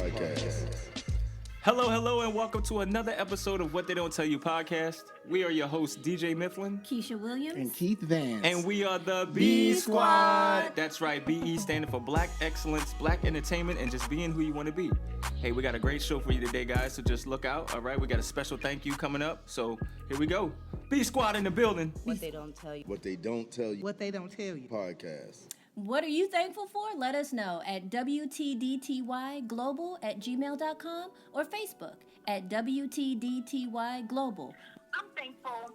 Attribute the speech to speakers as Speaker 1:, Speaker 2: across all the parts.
Speaker 1: podcast.
Speaker 2: Hello, and welcome to another episode of What They Don't Tell You podcast. We are your hosts, DJ Mifflin,
Speaker 3: Keshya Williams,
Speaker 4: and Keith Vance.
Speaker 2: and we are the B Squad. That's right, BE standing for Black Excellence, Black Entertainment, and just being who you want to be. Hey, we got a great show for you today, guys, so just look out, all right? We got a special thank you coming up, so here we go. B Squad in the building.
Speaker 5: What they don't tell you.
Speaker 1: What they don't tell you.
Speaker 5: What they don't tell you.
Speaker 1: Podcast.
Speaker 3: What are you thankful for? Let us know at WTDTYglobal@gmail.com or Facebook at WTDTYglobal.
Speaker 6: I'm thankful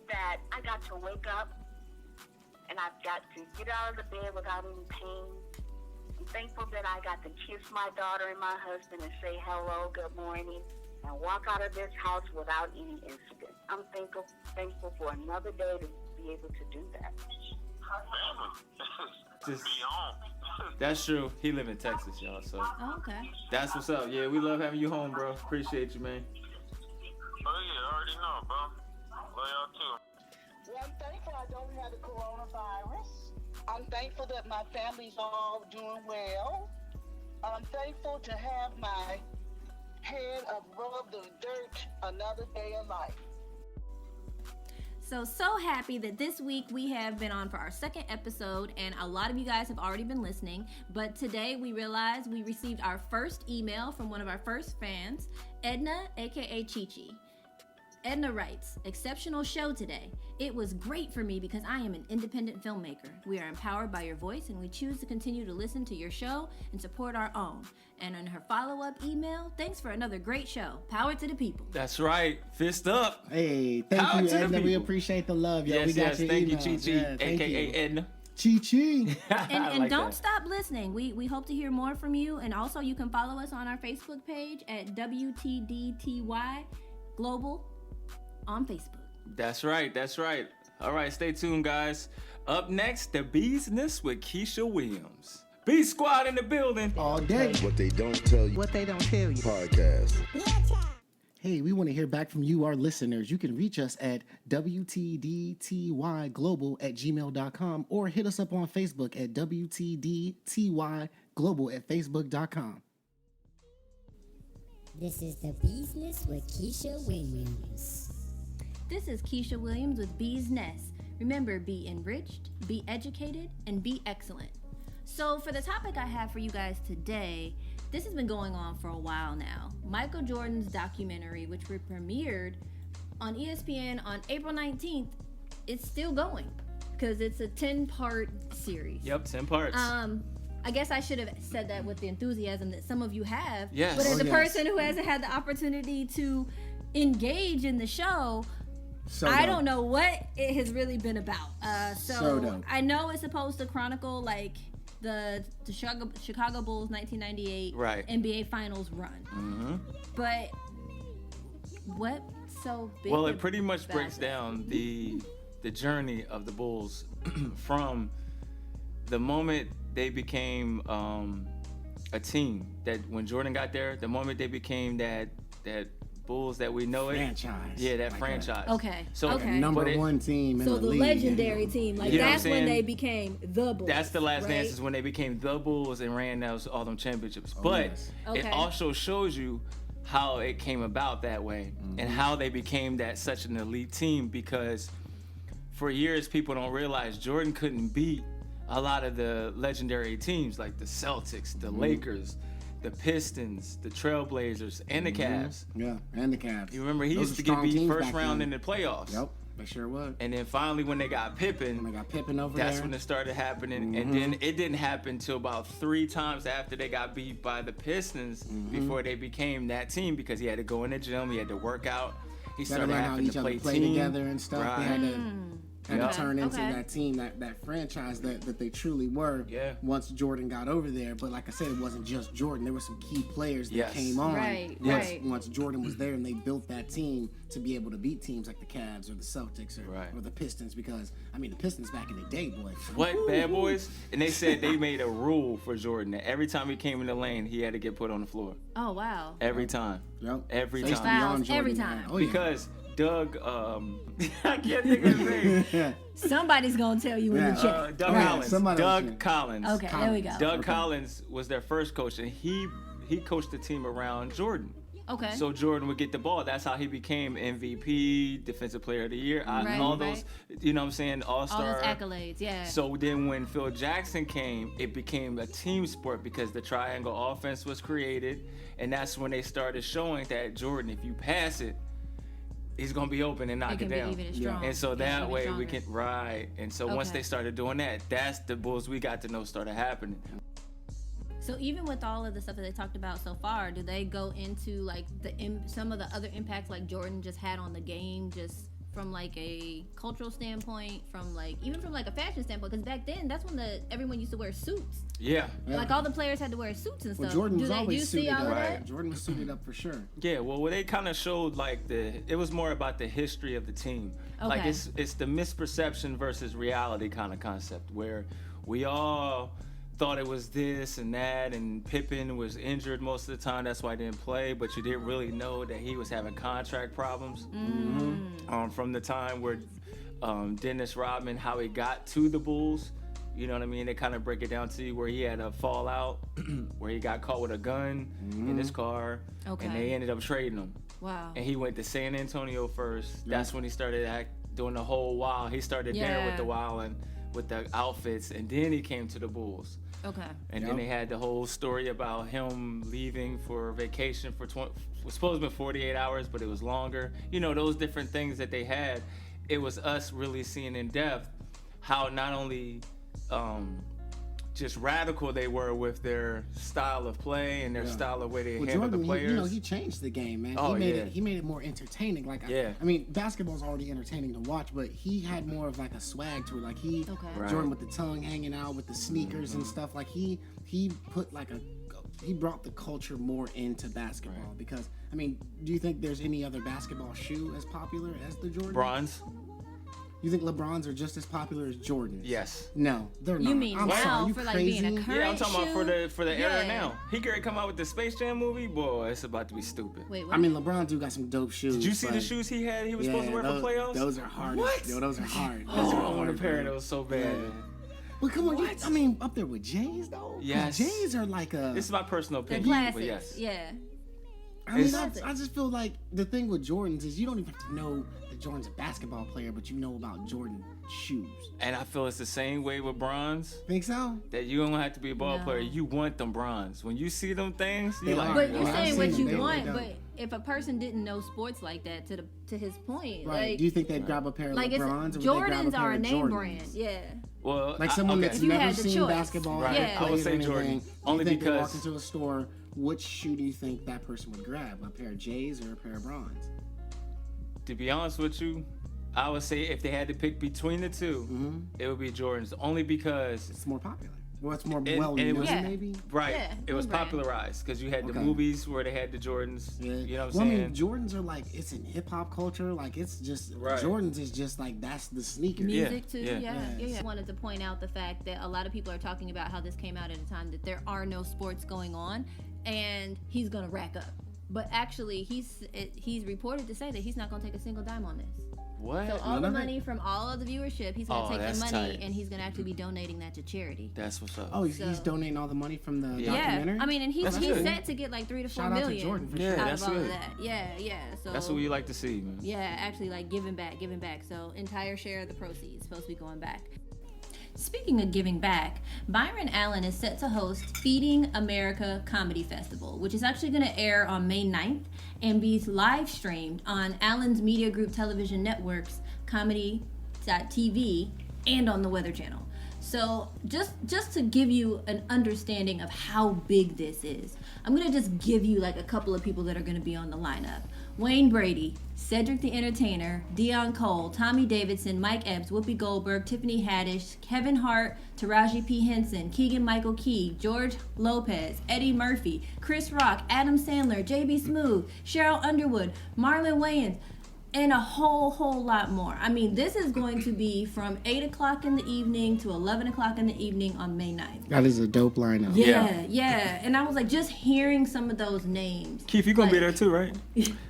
Speaker 6: that I got to wake up and I've got to get out of the bed without any pain. I'm thankful that I got to kiss my daughter and my husband and say hello, good morning, and walk out of this house without any incident. I'm thankful for another day to be able to do that.
Speaker 2: Just, that's true. He live in Texas, y'all, so
Speaker 3: Oh, okay.
Speaker 2: that's what's up. Yeah, we love having you home, bro. Appreciate you, man.
Speaker 7: Oh yeah, I already know, bro. Love y'all too.
Speaker 8: Well, I'm thankful I don't have the coronavirus. I'm thankful that my family's all doing well. I'm thankful to have my head above the dirt another day of life.
Speaker 3: So happy that this week we have been on for our second episode, and a lot of you guys have already been listening. But today we realized we received our first email from one of our first fans, Edna, aka Chichi. Edna writes, "Exceptional show today. It was great for me because I am an independent filmmaker. We are empowered by your voice and we choose to continue to listen to your show and support our own." And in her follow-up email, "Thanks for another great show. Power to the people."
Speaker 2: That's right. Fist up.
Speaker 4: Hey,
Speaker 2: Power
Speaker 4: thank you,
Speaker 2: to the
Speaker 4: Edna. We
Speaker 2: people.
Speaker 4: appreciate the love, yo.
Speaker 2: Yes,
Speaker 4: we got
Speaker 2: yes.
Speaker 4: your
Speaker 2: Thank you,
Speaker 4: emails.
Speaker 2: Chi-Chi,
Speaker 4: Yeah, thank
Speaker 2: a.k.a.
Speaker 4: you.
Speaker 2: Edna.
Speaker 4: Chi-Chi.
Speaker 3: And
Speaker 2: I like
Speaker 3: don't
Speaker 2: that.
Speaker 3: stop listening. We hope to hear more from you. And also you can follow us on our Facebook page at WTDTY Global on Facebook.
Speaker 2: That's right. All right, stay tuned, guys. Up next, the business with Keshya Williams. B Squad in the building.
Speaker 4: All day.
Speaker 1: What they don't tell you.
Speaker 5: What they don't tell you.
Speaker 1: Podcast.
Speaker 4: Hey, we want to hear back from you, our listeners. You can reach us at WTDTYglobal@gmail.com or hit us up on Facebook at WTDTYglobal@facebook.com.
Speaker 9: This is the business with Keshya Williams.
Speaker 3: This is Keshya Williams with Bee's Nest. Remember, be enriched, be educated, and be excellent. So for the topic I have for you guys today, this has been going on for a while now. Michael Jordan's documentary, which we premiered on ESPN on April 19th, it's still going because it's a 10-part series.
Speaker 2: Yep, 10 parts.
Speaker 3: I guess I should have said that with the enthusiasm that some of you have.
Speaker 2: Yes.
Speaker 3: But as
Speaker 4: Oh,
Speaker 3: a
Speaker 4: yes.
Speaker 3: person who hasn't had the opportunity to engage in the show,
Speaker 4: So
Speaker 3: I
Speaker 4: dope.
Speaker 3: don't know what it has really been about.
Speaker 4: So dope.
Speaker 3: I know it's supposed to chronicle like the Chicago Bulls 1998
Speaker 2: Right.
Speaker 3: NBA Finals run.
Speaker 2: Mm-hmm.
Speaker 3: But what's so big?
Speaker 2: Well, it pretty much
Speaker 3: about
Speaker 2: breaks
Speaker 3: that?
Speaker 2: down the journey of the Bulls from the moment they became a team. That when Jordan got there, the moment they became that Bulls that we know
Speaker 4: Franchise.
Speaker 2: it. Yeah, that
Speaker 4: Like
Speaker 2: franchise.
Speaker 3: Okay.
Speaker 2: So
Speaker 3: Okay.
Speaker 4: Number
Speaker 2: but it-
Speaker 4: one team in
Speaker 3: So
Speaker 4: the
Speaker 3: the
Speaker 4: league.
Speaker 3: legendary team, like
Speaker 2: You know what I'm
Speaker 3: that's when
Speaker 2: saying?
Speaker 3: they became the Bulls.
Speaker 2: That's the last
Speaker 3: right?
Speaker 2: dance is when they became the Bulls and ran all them championships.
Speaker 4: Oh,
Speaker 2: but
Speaker 4: yes.
Speaker 3: Okay.
Speaker 2: it also shows you how it came about that way and how they became such an elite team, because for years people don't realize Jordan couldn't beat a lot of the legendary teams like the Celtics, the Lakers, the Pistons, the Trailblazers, and the Cavs.
Speaker 4: Yeah, and the Cavs.
Speaker 2: You remember he
Speaker 4: Those
Speaker 2: used to
Speaker 4: were
Speaker 2: get
Speaker 4: strong
Speaker 2: beat
Speaker 4: teams
Speaker 2: first
Speaker 4: back
Speaker 2: round
Speaker 4: then.
Speaker 2: in the playoffs.
Speaker 4: Yep, they sure was.
Speaker 2: And then finally when they got Pippen,
Speaker 4: When they got Pippen over
Speaker 2: that's
Speaker 4: there.
Speaker 2: when it started happening. And then it didn't happen until about 3 times after they got beat by the Pistons before they became that team, because he had to go in the gym, he had to work out, he
Speaker 4: Gotta
Speaker 2: started
Speaker 4: learn how
Speaker 2: having
Speaker 4: each
Speaker 2: to
Speaker 4: other
Speaker 2: play
Speaker 4: play
Speaker 2: team.
Speaker 4: together and stuff.
Speaker 2: Right.
Speaker 4: They had to
Speaker 2: Yep.
Speaker 4: turn into
Speaker 3: Okay.
Speaker 4: that team, that franchise that they truly were.
Speaker 2: Yeah.
Speaker 4: Once Jordan got over there, but like I said, it wasn't just Jordan. There were some key players that
Speaker 2: Yes.
Speaker 4: came on.
Speaker 3: Right,
Speaker 4: once,
Speaker 3: right.
Speaker 4: once Jordan was there, and they built that team to be able to beat teams like the Cavs or the Celtics or,
Speaker 2: Right.
Speaker 4: or the Pistons. Because I mean, the Pistons back in the day, boy.
Speaker 2: What, bad boys? And they said they made a rule for Jordan that every time he came in the lane, he had to get put on the floor.
Speaker 3: Oh wow.
Speaker 2: Every time.
Speaker 4: Yep.
Speaker 2: Every
Speaker 4: Faced
Speaker 2: time.
Speaker 4: beyond
Speaker 3: Fouls every
Speaker 4: Jordan,
Speaker 3: time.
Speaker 4: Oh, yeah.
Speaker 2: Because Doug, I can't think of his name.
Speaker 3: Somebody's gonna tell you in the
Speaker 4: Yeah.
Speaker 3: chat.
Speaker 2: Doug
Speaker 4: Right,
Speaker 2: Collins.
Speaker 4: somebody else, yeah.
Speaker 2: Doug Collins.
Speaker 3: Okay, there we go.
Speaker 2: Doug Collins was their first coach, and he he coached the team around Jordan.
Speaker 3: Okay.
Speaker 2: So Jordan would get the ball. That's how he became MVP, Defensive Player of the Year, all those, you know what I'm saying, All-Star.
Speaker 3: All those accolades, yeah.
Speaker 2: So then when Phil Jackson came, it became a team sport because the triangle offense was created. And that's when they started showing that Jordan, if you pass it, he's going to be open and knock it down.
Speaker 3: Even strong.
Speaker 2: And so that way we
Speaker 3: stronger.
Speaker 2: can, right. And so once they started doing that, that's the Bulls we got to know started happening.
Speaker 3: So even with all of the stuff that they talked about so far, do they go into like some of the other impacts like Jordan just had on the game, just from like a cultural standpoint, from like even from like a fashion standpoint? Because back then, that's when everyone used to wear suits.
Speaker 2: Yeah.
Speaker 3: Like all the players had to wear suits and stuff.
Speaker 4: Well, Jordan was
Speaker 3: do
Speaker 4: always
Speaker 3: you
Speaker 4: suited
Speaker 3: see all
Speaker 4: up.
Speaker 3: of that?
Speaker 4: Jordan was suited up for sure.
Speaker 2: Yeah, well, they kind of showed like it was more about the history of the team. Like
Speaker 3: Okay.
Speaker 2: it's the misperception versus reality kind of concept where we all thought it was this and that, and Pippen was injured most of the time, that's why he didn't play, but you didn't really know that he was having contract problems from the time where Dennis Rodman, how he got to the Bulls. You know what I mean? They kind of break it down to you where he had a fallout, where he got caught with a gun in his car, and they ended up trading him.
Speaker 3: Wow.
Speaker 2: And he went to San Antonio first. That's when he started doing the whole wild. He started there with the wild and with the outfits, and then he came to the Bulls.
Speaker 3: Okay.
Speaker 2: And then they had the whole story about him leaving for vacation for was supposed to be 48 hours, but it was longer. You know, those different things that they had. It was us really seeing in depth how not only just radical they were with their style of play and their style of way they handled
Speaker 4: Jordan,
Speaker 2: the players.
Speaker 4: he changed the game, man.
Speaker 2: Oh,
Speaker 4: He made it more entertaining. Like, I mean, basketball's already entertaining to watch, but he had more of like a swag to it. Like Jordan with the tongue hanging out, with the sneakers and stuff. Like he put like he brought the culture more into basketball because, I mean, do you think there's any other basketball shoe as popular as the Jordan?
Speaker 2: Bronze.
Speaker 4: You think LeBrons are just as popular as Jordans?
Speaker 2: Yes.
Speaker 4: No, they're not.
Speaker 3: You mean
Speaker 4: I'm
Speaker 3: now
Speaker 4: sorry, you
Speaker 3: for
Speaker 4: crazy?
Speaker 3: like being a current
Speaker 2: Yeah, I'm talking about for the era
Speaker 3: Yeah.
Speaker 2: now. He could come out with the Space Jam movie, boy. It's about to be stupid.
Speaker 3: Wait, what?
Speaker 4: I mean, LeBron do got some dope shoes.
Speaker 2: Did you see the
Speaker 4: but-
Speaker 2: shoes he had? He was supposed to wear for playoffs.
Speaker 4: Those are hard.
Speaker 2: What?
Speaker 4: Yo, those are hard.
Speaker 2: Oh,
Speaker 4: Those are
Speaker 2: I want a
Speaker 4: hard,
Speaker 2: pair of
Speaker 4: bro.
Speaker 2: those so bad.
Speaker 4: Yeah. Well, come on. I mean, up there with J's though. 'Cause
Speaker 2: Yes.
Speaker 4: J's are like a.
Speaker 2: This is my personal
Speaker 3: the
Speaker 2: opinion,
Speaker 3: classics.
Speaker 2: but yes.
Speaker 3: Yeah.
Speaker 4: I mean,
Speaker 3: Classics.
Speaker 4: I just feel like the thing with Jordans is you don't even have to know that Jordan's a basketball player, but you know about Jordan shoes.
Speaker 2: And I feel it's the same way with bronze.
Speaker 4: Think so?
Speaker 2: That you don't have to be a ball
Speaker 3: No.
Speaker 2: player. You want them bronze. When you see them things, you
Speaker 4: They
Speaker 2: like.
Speaker 4: are.
Speaker 3: But you're
Speaker 4: Well, I've
Speaker 3: saying
Speaker 4: seen
Speaker 3: what
Speaker 4: them.
Speaker 3: you
Speaker 4: They
Speaker 3: want,
Speaker 4: don't.
Speaker 3: but if a person didn't know sports like that, to his point,
Speaker 4: Right.
Speaker 3: like,
Speaker 4: Do you think they'd grab a pair of
Speaker 3: like it's,
Speaker 4: LeBrons or would they grab a
Speaker 3: Jordans
Speaker 4: pair
Speaker 3: are a
Speaker 4: of
Speaker 3: name
Speaker 4: Jordans?
Speaker 3: brand, yeah.
Speaker 2: Well,
Speaker 4: Like someone
Speaker 2: okay.
Speaker 4: that's
Speaker 3: If you
Speaker 4: never
Speaker 3: had the
Speaker 4: seen
Speaker 3: choice.
Speaker 4: basketball,
Speaker 2: Right.
Speaker 3: Yeah.
Speaker 2: I would say
Speaker 4: played or
Speaker 2: Jordan.
Speaker 4: anything,
Speaker 2: Only
Speaker 4: you think they walk
Speaker 2: because-
Speaker 4: into a store, which shoe do you think that person would grab? A pair of J's or a pair of Bronze?
Speaker 2: To be honest with you, I would say if they had to pick between the two, it would be Jordans. Only because
Speaker 4: It's more popular. Well, it's more
Speaker 2: And-
Speaker 4: well
Speaker 2: and it
Speaker 4: known,
Speaker 2: was-
Speaker 3: Yeah.
Speaker 4: maybe.
Speaker 2: right,
Speaker 3: Yeah,
Speaker 2: it was
Speaker 3: name brand.
Speaker 2: popularized because you had the
Speaker 4: Okay.
Speaker 2: movies where they had the Jordans.
Speaker 4: Yeah.
Speaker 2: You know what
Speaker 4: Well,
Speaker 2: I'm
Speaker 4: I
Speaker 2: saying?
Speaker 4: mean, Jordans are like, it's in hip hop culture. Like, it's just,
Speaker 2: Right.
Speaker 4: Jordans is just like, that's the sneaker.
Speaker 3: Music too,
Speaker 2: yeah.
Speaker 3: yeah. I wanted to point out the fact that a lot of people are talking about how this came out at a time that there are no sports going on, and he's gonna rack up. But actually, he's reported to say that he's not gonna take a single dime on this.
Speaker 2: What?
Speaker 3: So all
Speaker 4: None
Speaker 3: the
Speaker 4: of it?
Speaker 3: money from all of the viewership, he's gonna
Speaker 2: Oh,
Speaker 3: take the
Speaker 2: that's
Speaker 3: money
Speaker 2: tight.
Speaker 3: and he's gonna actually be donating that to charity.
Speaker 2: That's what's up.
Speaker 4: Oh, he's
Speaker 3: So-
Speaker 4: donating all the money from the
Speaker 2: Yeah.
Speaker 4: documentary?
Speaker 3: Yeah, I mean, and he's
Speaker 2: That's
Speaker 3: he's
Speaker 2: good.
Speaker 3: set to get like 3 to 4
Speaker 4: Shout out to
Speaker 3: million
Speaker 4: Jordan for
Speaker 2: Yeah,
Speaker 4: sure.
Speaker 3: out
Speaker 2: that's
Speaker 3: of all of
Speaker 2: good.
Speaker 3: that. Yeah. So
Speaker 2: That's what we like to see, man.
Speaker 3: yeah, actually like giving back. So entire share of the proceeds supposed to be going back. Speaking of giving back, Byron Allen is set to host Feeding America Comedy Festival, which is actually going to air on May 9th and be live streamed on Allen's Media Group television networks, Comedy.tv, and on the Weather Channel. So just to give you an understanding of how big this is, I'm going to just give you like a couple of people that are going to be on the lineup. Wayne Brady, Cedric the Entertainer, Dion Cole, Tommy Davidson, Mike Epps, Whoopi Goldberg, Tiffany Haddish, Kevin Hart, Taraji P. Henson, Keegan-Michael Key, George Lopez, Eddie Murphy, Chris Rock, Adam Sandler, J.B. Smoove, Cheryl Underwood, Marlon Wayans, and a whole lot more. I mean, this is going to be from 8 o'clock in the evening to 11 o'clock in the evening on May 9th.
Speaker 4: That is a dope lineup.
Speaker 3: Yeah. And I was like, just hearing some of those names.
Speaker 2: Keith, you gonna be there too, right?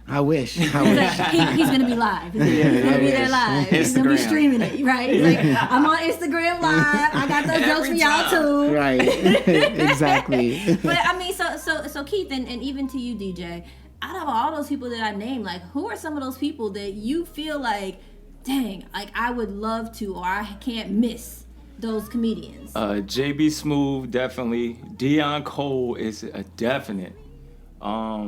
Speaker 4: I wish.
Speaker 3: He's gonna be live. He's gonna be there live. He's gonna be streaming it, right? He's like, I'm on Instagram live. I got those jokes for y'all too.
Speaker 4: Right. Exactly.
Speaker 3: But I mean, so Keith, and even to you, DJ, out of all those people that I named, like, who are some of those people that you feel like, dang, like I would love to, or I can't miss those comedians?
Speaker 2: JB Smooth, definitely. Deion Cole is a definite. I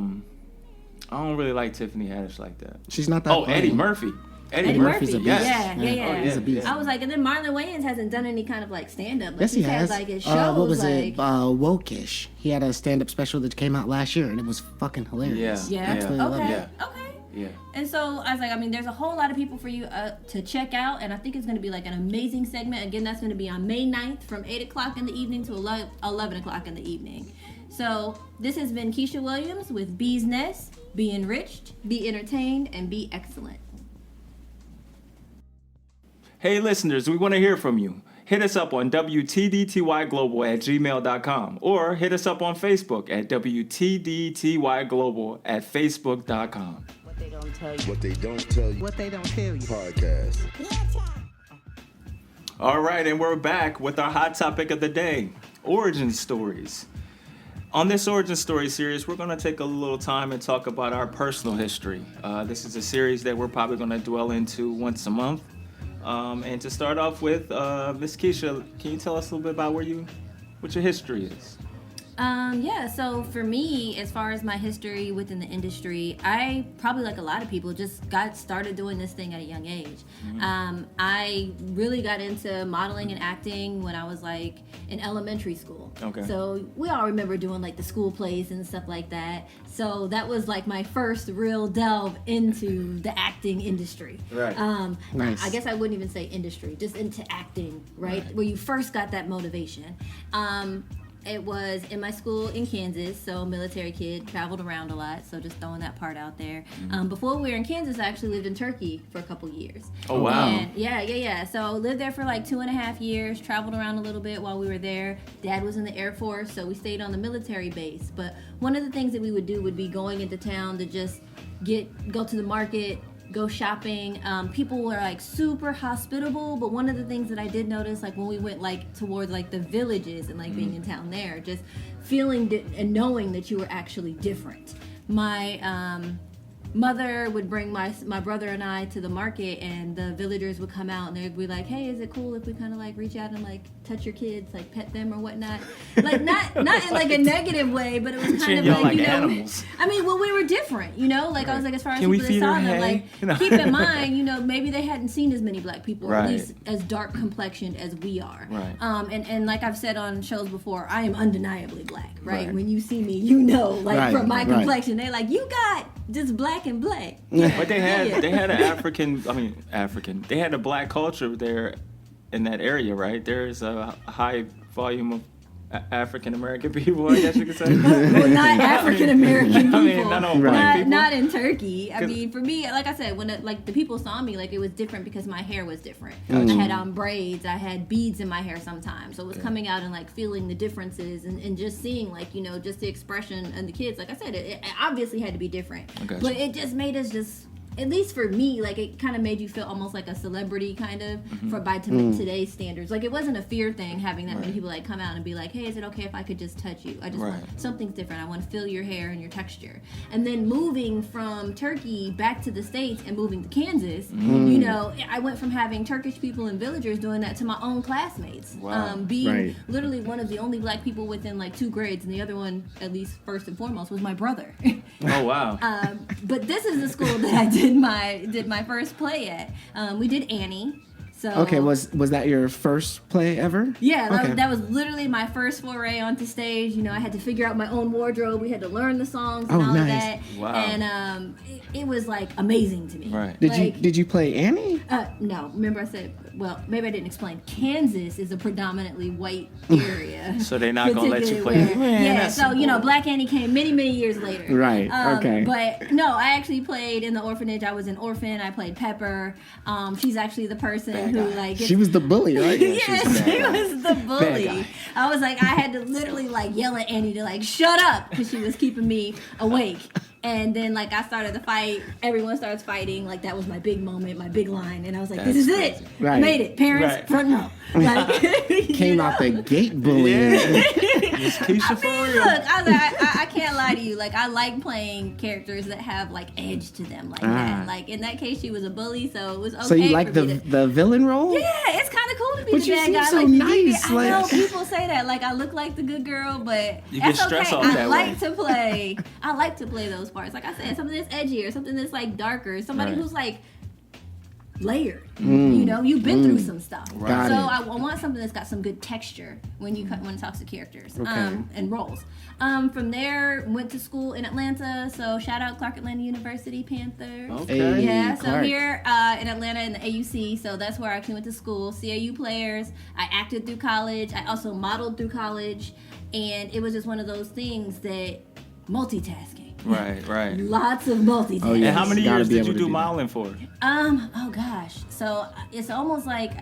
Speaker 2: don't really like Tiffany Haddish like that.
Speaker 4: She's not that funny.
Speaker 2: Eddie Murphy.
Speaker 3: Eddie Murphy,
Speaker 4: a beast.
Speaker 3: Yeah.
Speaker 4: He's a beast.
Speaker 3: I was like, and then Marlon Wayans hasn't done any kind of like stand up. Like,
Speaker 4: Yes, he has.
Speaker 3: Had, like, his shows,
Speaker 4: what was
Speaker 3: like,
Speaker 4: it? Wokish. He had a stand up special that came out last year, and it was fucking hilarious.
Speaker 3: Yeah.
Speaker 4: Absolutely loved it.
Speaker 3: Okay.
Speaker 2: Yeah.
Speaker 3: And so I was like, I mean, there's a whole lot of people for you to check out, and I think it's going to be like an amazing segment. Again, that's going to be on May 9th from 8 o'clock in the evening to 11 o'clock in the evening. So this has been Keshya Williams with Bee's Nest. Be enriched, be entertained, and be excellent.
Speaker 2: Hey listeners, we want to hear from you. Hit us up on WTDTYglobal@gmail.com or hit us up on Facebook at WTDTYglobal@Facebook.com.
Speaker 5: What they don't tell you.
Speaker 1: What they don't tell you.
Speaker 5: What they don't tell you.
Speaker 1: Podcast.
Speaker 2: All right, and we're back with our hot topic of the day, origin stories. On this origin story series, we're going to take a little time and talk about our personal history. This is a series that we're probably going to dwell into once a month. And to start off with, Miss Keshya, can you tell us a little bit about what your history is?
Speaker 3: Yeah, so for me, as far as my history within the industry, I probably, like a lot of people, just got started doing this thing at a young age. Mm-hmm. I really got into modeling and acting when I was like in elementary school.
Speaker 2: Okay.
Speaker 3: So we all remember doing like the school plays and stuff like that. So that was like my first real delve into the acting industry.
Speaker 2: Right.
Speaker 4: Nice.
Speaker 3: I guess I wouldn't even say industry, just into acting, right? Where you first got that motivation. It was in my school in Kansas, so military kid, traveled around a lot, so just throwing that part out there. Before we were in Kansas, I actually lived in Turkey for a couple years.
Speaker 2: Oh, wow.
Speaker 3: And yeah. So lived there for like 2.5 years, traveled around a little bit while we were there. Dad was in the Air Force, so we stayed on the military base. But one of the things that we would do would be going into town to just go to the market, go shopping. People were like super hospitable, but one of the things that I did notice, like when we went like towards like the villages and like being in town there, just feeling and knowing that you were actually different. My mother would bring my brother and I to the market, and the villagers would come out and they'd be like, hey, is it cool if we kind of like reach out and like touch your kids, like pet them or whatnot? Like not in like a negative way, but it was kind of like, you know,
Speaker 2: animals.
Speaker 3: I mean, well, we were different, you know, like I was like, as far as
Speaker 2: Can we
Speaker 3: people that
Speaker 2: feed
Speaker 3: saw
Speaker 2: her
Speaker 3: them,
Speaker 2: hay?
Speaker 3: like
Speaker 2: You know?
Speaker 3: keep in mind, you know, maybe they hadn't seen as many black people, or
Speaker 2: Right.
Speaker 3: at least as dark complexioned as we are.
Speaker 2: Right.
Speaker 3: And like I've said on shows before, I am undeniably black, right?
Speaker 2: Right.
Speaker 3: When you see me, you know, like
Speaker 4: Right,
Speaker 3: from my
Speaker 4: right.
Speaker 3: complexion, they're like, you got just black and black.
Speaker 2: But they had they had a black culture there in that area, right? There's a high volume of African American people, I guess you could say.
Speaker 3: Well, not African American people.
Speaker 2: I mean, not all black people.
Speaker 3: Not in Turkey. I mean, for me, like I said, when like the people saw me, like it was different because my hair was different. I had on braids, I had beads in my hair sometimes, so it was coming out and like feeling the differences and just seeing like, you know, just the expression and the kids. Like I said, it obviously had to be different, but it just made us just. At least for me, like it kind of made you feel almost like a celebrity, kind of, by today's standards. Like it wasn't a fear thing having that many people like come out and be like, "Hey, is it okay if I could just touch you? I just want something's different. I want to feel your hair and your texture." And then moving from Turkey back to the States and moving to Kansas, you know, I went from having Turkish people and villagers doing that to my own classmates, being literally one of the only black people within like 2 grades, and the other one, at least first and foremost, was my brother.
Speaker 2: Oh wow.
Speaker 3: But this is the school that I did my first play at. We did Annie. So
Speaker 4: Okay, was that your first play ever?
Speaker 3: Yeah,
Speaker 4: Okay.
Speaker 3: that was literally my first foray onto stage. You know, I had to figure out my own wardrobe. We had to learn the songs and all of
Speaker 4: nice.
Speaker 3: that.
Speaker 2: Wow.
Speaker 3: And it was like amazing to me.
Speaker 2: Right.
Speaker 4: Did you play Annie?
Speaker 3: No, remember I said, well, maybe I didn't explain. Kansas is a predominantly white area.
Speaker 2: So they're not gonna let you play.
Speaker 3: Particularly yeah, so you know, Black Annie came many, many years later.
Speaker 4: Right. Okay.
Speaker 3: But no, I actually played in the orphanage. I was an orphan. I played Pepper. She's actually the person who like gets,
Speaker 4: She was the bully, right?
Speaker 3: yes, she was the bully. I was like, I had to literally like yell at Annie to like shut up because she was keeping me awake. And then like I started the fight, everyone starts fighting. Like that was my big moment, my big line, and I was like, "This is it,
Speaker 4: Right.
Speaker 3: I made it, parents,
Speaker 2: Right.
Speaker 3: front row." Like,
Speaker 4: Came out the gate bullying.
Speaker 2: It's Keshya for real.
Speaker 3: Look, I was like, I can't lie to you. Like I like playing characters that have like edge to them, like that. Like in that case, she was a bully, so it was okay.
Speaker 4: So you like
Speaker 3: for me
Speaker 4: the villain role?
Speaker 3: yeah, it's kind of cool to be
Speaker 4: But
Speaker 3: the
Speaker 4: you
Speaker 3: bad
Speaker 4: seem
Speaker 3: guy.
Speaker 4: so
Speaker 3: like the
Speaker 4: nice,
Speaker 3: I know
Speaker 4: like-
Speaker 3: people say that. Like I look like the good girl, but
Speaker 2: You
Speaker 3: that's
Speaker 2: get stressed
Speaker 3: okay.
Speaker 2: off
Speaker 3: I
Speaker 2: that
Speaker 3: like
Speaker 2: way.
Speaker 3: to play. I like to play those parts. Like I said, something that's edgier, something that's like darker, somebody
Speaker 2: Right.
Speaker 3: who's like layered. You know, you've been through some stuff.
Speaker 4: Got
Speaker 3: So
Speaker 4: it.
Speaker 3: I want something that's got some good texture when it talks to characters
Speaker 4: Okay.
Speaker 3: and roles. From there, went to school in Atlanta. So shout out Clark Atlanta University Panthers.
Speaker 2: Okay.
Speaker 4: Hey,
Speaker 3: Yeah, so
Speaker 4: Clark.
Speaker 3: here in Atlanta in the AUC, so that's where I actually went to school. CAU players. I acted through college. I also modeled through college, and it was just one of those things that multitasking.
Speaker 2: Right.
Speaker 3: Lots of multitasking.
Speaker 4: Oh, yeah.
Speaker 2: And how many
Speaker 4: Gotta
Speaker 2: years
Speaker 4: be
Speaker 2: did
Speaker 4: able
Speaker 2: you
Speaker 4: to
Speaker 2: do
Speaker 4: do that.
Speaker 2: modeling for?
Speaker 3: Oh gosh. So it's almost like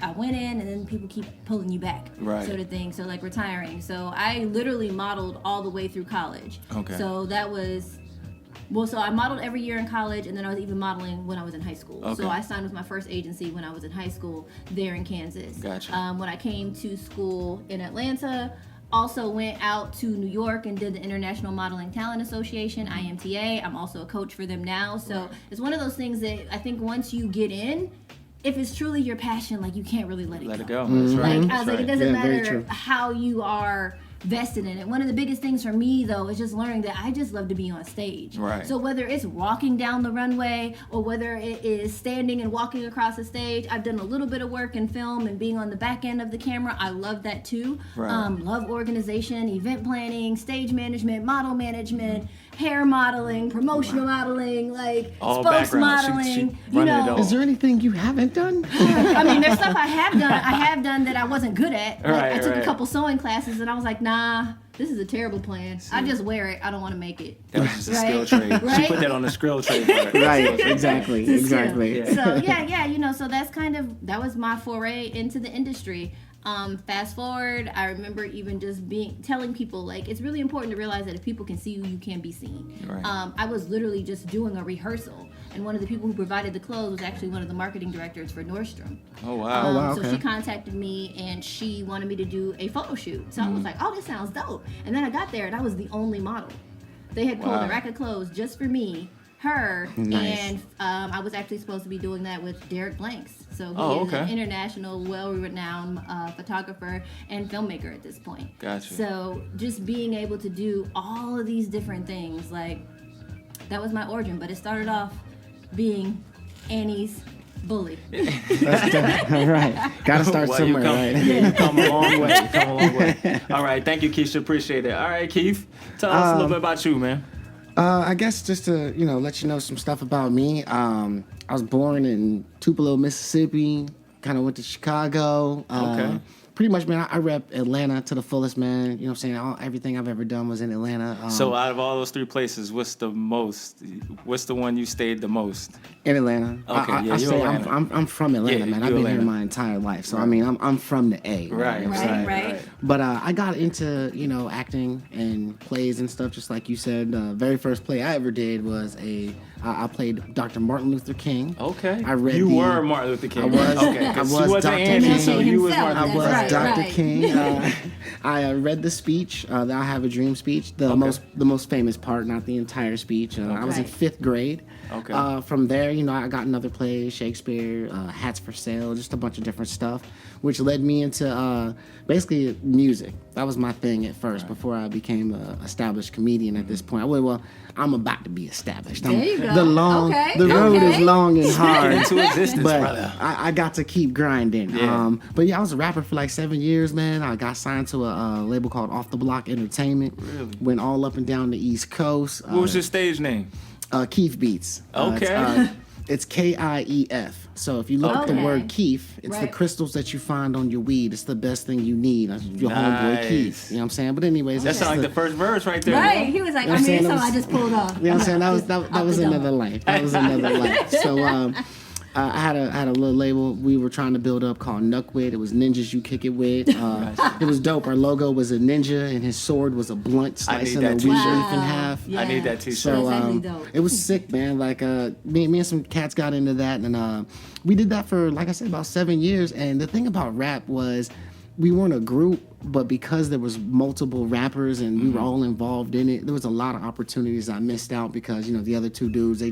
Speaker 3: I went in and then people keep pulling you back,
Speaker 2: Right.
Speaker 3: sort of thing. So like retiring. So I literally modeled all the way through college.
Speaker 2: Okay.
Speaker 3: So that was. Well, so I modeled every year in college, and then I was even modeling when I was in high school.
Speaker 2: Okay.
Speaker 3: So I signed with my first agency when I was in high school there in Kansas.
Speaker 2: Gotcha.
Speaker 3: When I came to school in Atlanta, also went out to New York and did the International Modeling Talent Association, IMTA. I'm also a coach for them now. So it's one of those things that I think once you get in, if it's truly your passion, like you can't really let it
Speaker 2: Let
Speaker 3: go.
Speaker 2: it go. That's right.
Speaker 3: Like I
Speaker 2: That's
Speaker 3: was like, it
Speaker 2: right.
Speaker 3: doesn't
Speaker 4: Yeah, very
Speaker 3: matter
Speaker 4: true.
Speaker 3: how you are vested in it. One of the biggest things for me though is just learning that I just love to be on stage.
Speaker 2: Right.
Speaker 3: So whether it's walking down the runway or whether it is standing and walking across the stage, I've done a little bit of work in film and being on the back end of the camera. I love that too.
Speaker 2: Right.
Speaker 3: Love organization, event planning, stage management, model management, hair modeling, promotional modeling, like
Speaker 2: All
Speaker 3: spokes
Speaker 2: background. She
Speaker 3: modeling. You
Speaker 2: running it
Speaker 3: know,
Speaker 2: all.
Speaker 4: Is there anything you haven't done?
Speaker 3: I mean, there's stuff I have done that I wasn't good at. Like,
Speaker 2: Right,
Speaker 3: I took a
Speaker 2: right.
Speaker 3: couple sewing classes and I was like, nah, this is a terrible plan. I just wear it. I don't want to make it.
Speaker 2: That was just a
Speaker 3: Right.
Speaker 2: skill trade. She
Speaker 3: Right.
Speaker 2: put that on the skill trade part.
Speaker 4: Right, exactly,
Speaker 3: It's a skill.
Speaker 4: exactly.
Speaker 2: Yeah.
Speaker 3: So yeah, you know, so that was my foray into the industry. Fast forward, I remember even just telling people like it's really important to realize that if people can see you, you can be seen.
Speaker 2: Right.
Speaker 3: I was literally just doing a rehearsal, and one of the people who provided the clothes was actually one of the marketing directors for Nordstrom.
Speaker 2: Oh wow.
Speaker 4: wow,
Speaker 3: So
Speaker 4: okay.
Speaker 3: she contacted me and she wanted me to do a photo shoot. So I was like, oh, this sounds dope. And then I got there and I was the only model. They had pulled
Speaker 2: Wow.
Speaker 3: a rack of clothes just for me, her,
Speaker 4: Nice.
Speaker 3: and I was actually supposed to be doing that with Derek Blanks. So he
Speaker 2: Oh,
Speaker 3: is an
Speaker 2: okay.
Speaker 3: international, well-renowned photographer and filmmaker at this point.
Speaker 2: Gotcha.
Speaker 3: So just being able to do all of these different things, like that was my origin. But it started off being Annie's bully.
Speaker 4: That's all right. Got to start
Speaker 2: Well,
Speaker 4: somewhere, right?
Speaker 2: Yeah, you come a long way. You come a long way. All right, thank you, Keshya. Appreciate it. All right, Keith, tell us a little bit about you, man.
Speaker 4: I guess just to let you know some stuff about me. I was born in Tupelo, Mississippi. Kind of went to Chicago.
Speaker 2: Okay.
Speaker 4: Pretty much, man. I rep Atlanta to the fullest, man. You know what I'm saying? Everything I've ever done was in Atlanta.
Speaker 2: So out of all those three places, what's the one you stayed the most?
Speaker 4: in Atlanta.
Speaker 2: Okay, yeah,
Speaker 4: I
Speaker 2: you're
Speaker 4: say
Speaker 2: Atlanta.
Speaker 4: I'm from Atlanta,
Speaker 2: Yeah,
Speaker 4: man. I've
Speaker 2: you're
Speaker 4: been here
Speaker 2: Atlanta.
Speaker 4: my entire life, so I mean, I'm from the A.
Speaker 2: Right,
Speaker 4: you know what I'm saying?
Speaker 3: Right.
Speaker 4: But I got into acting and plays and stuff, just like you said. The very first play I ever did was I played Dr. Martin Luther King.
Speaker 2: Okay.
Speaker 4: I read
Speaker 2: you
Speaker 4: the-
Speaker 2: were Martin Luther King.
Speaker 4: I was-
Speaker 2: Okay.
Speaker 4: I
Speaker 2: 'cause
Speaker 4: was
Speaker 2: she wasn't
Speaker 4: Dr.
Speaker 2: Annie,
Speaker 4: King
Speaker 2: so you was
Speaker 3: himself.
Speaker 2: Martin
Speaker 4: I
Speaker 3: That's
Speaker 4: was
Speaker 2: Luther King.
Speaker 3: right,
Speaker 4: Dr.
Speaker 3: right.
Speaker 4: King. I read the speech, the I Have a Dream speech, the most famous part, not the entire speech. I was in 5th grade.
Speaker 2: Okay.
Speaker 4: From there, I got another play, Shakespeare, Hats for Sale, just a bunch of different stuff, which led me into basically music. That was my thing at first before I became an established comedian at this point. Well, I'm about to be established.
Speaker 3: There you go.
Speaker 4: The road is long and hard.
Speaker 2: Into existence,
Speaker 4: but
Speaker 2: brother.
Speaker 4: I got to keep grinding.
Speaker 2: Yeah.
Speaker 4: But yeah, I was a rapper for like 7 years, man. I got signed to a label called Off the Block Entertainment.
Speaker 2: Really?
Speaker 4: Went all up and down the East Coast.
Speaker 2: What was your stage name?
Speaker 4: Keef Beats.
Speaker 2: Okay.
Speaker 4: It's Kief. So if you look up the
Speaker 3: Okay.
Speaker 4: word Keef, it's the
Speaker 3: Right.
Speaker 4: crystals that you find on your weed. It's the best thing you need. That's your homeboy Keef.
Speaker 2: Nice.
Speaker 4: You know what I'm saying? But anyways,
Speaker 2: That
Speaker 4: that's
Speaker 2: sounds like the first verse right there.
Speaker 3: Right. He was like,
Speaker 4: You know
Speaker 3: I
Speaker 4: what I'm
Speaker 3: mean,
Speaker 4: saying?
Speaker 3: so
Speaker 4: That
Speaker 3: I
Speaker 4: was-
Speaker 3: just pulled off.
Speaker 4: You know what I'm saying? That was
Speaker 3: the dome.
Speaker 4: another life. That was another life. So I had a little label we were trying to build up called Nuckwit. It was ninjas you kick it with. It was dope. Our logo was a ninja and his sword was a blunt
Speaker 2: I need
Speaker 4: slicing a
Speaker 2: that
Speaker 4: weed
Speaker 2: t-shirt.
Speaker 4: leaf in half.
Speaker 3: Yeah.
Speaker 2: I need that t-shirt.
Speaker 4: So
Speaker 3: That's actually dope.
Speaker 4: it was sick, man. Like me and some cats got into that, and we did that for, like I said, about 7 years. And the thing about rap was, we weren't a group, but because there was multiple rappers and we were all involved in it, there was a lot of opportunities I missed out because the other two dudes,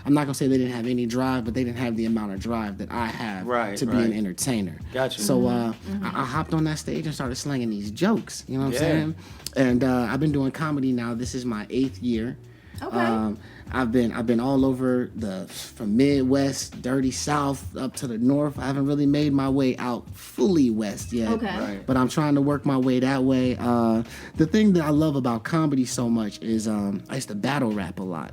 Speaker 4: I'm not gonna say they didn't have any drive, but they didn't have the amount of drive that I have to be an entertainer.
Speaker 2: Gotcha.
Speaker 4: So I hopped on that stage and started slinging these jokes. You know what I'm saying? And I've been doing comedy now. This is my 8th year.
Speaker 3: Okay.
Speaker 4: I've been all over from Midwest, dirty South, up to the North. I haven't really made my way out fully West yet.
Speaker 3: Okay.
Speaker 2: Right.
Speaker 4: But I'm trying to work my way that way. The thing that I love about comedy so much is I used to battle rap a lot.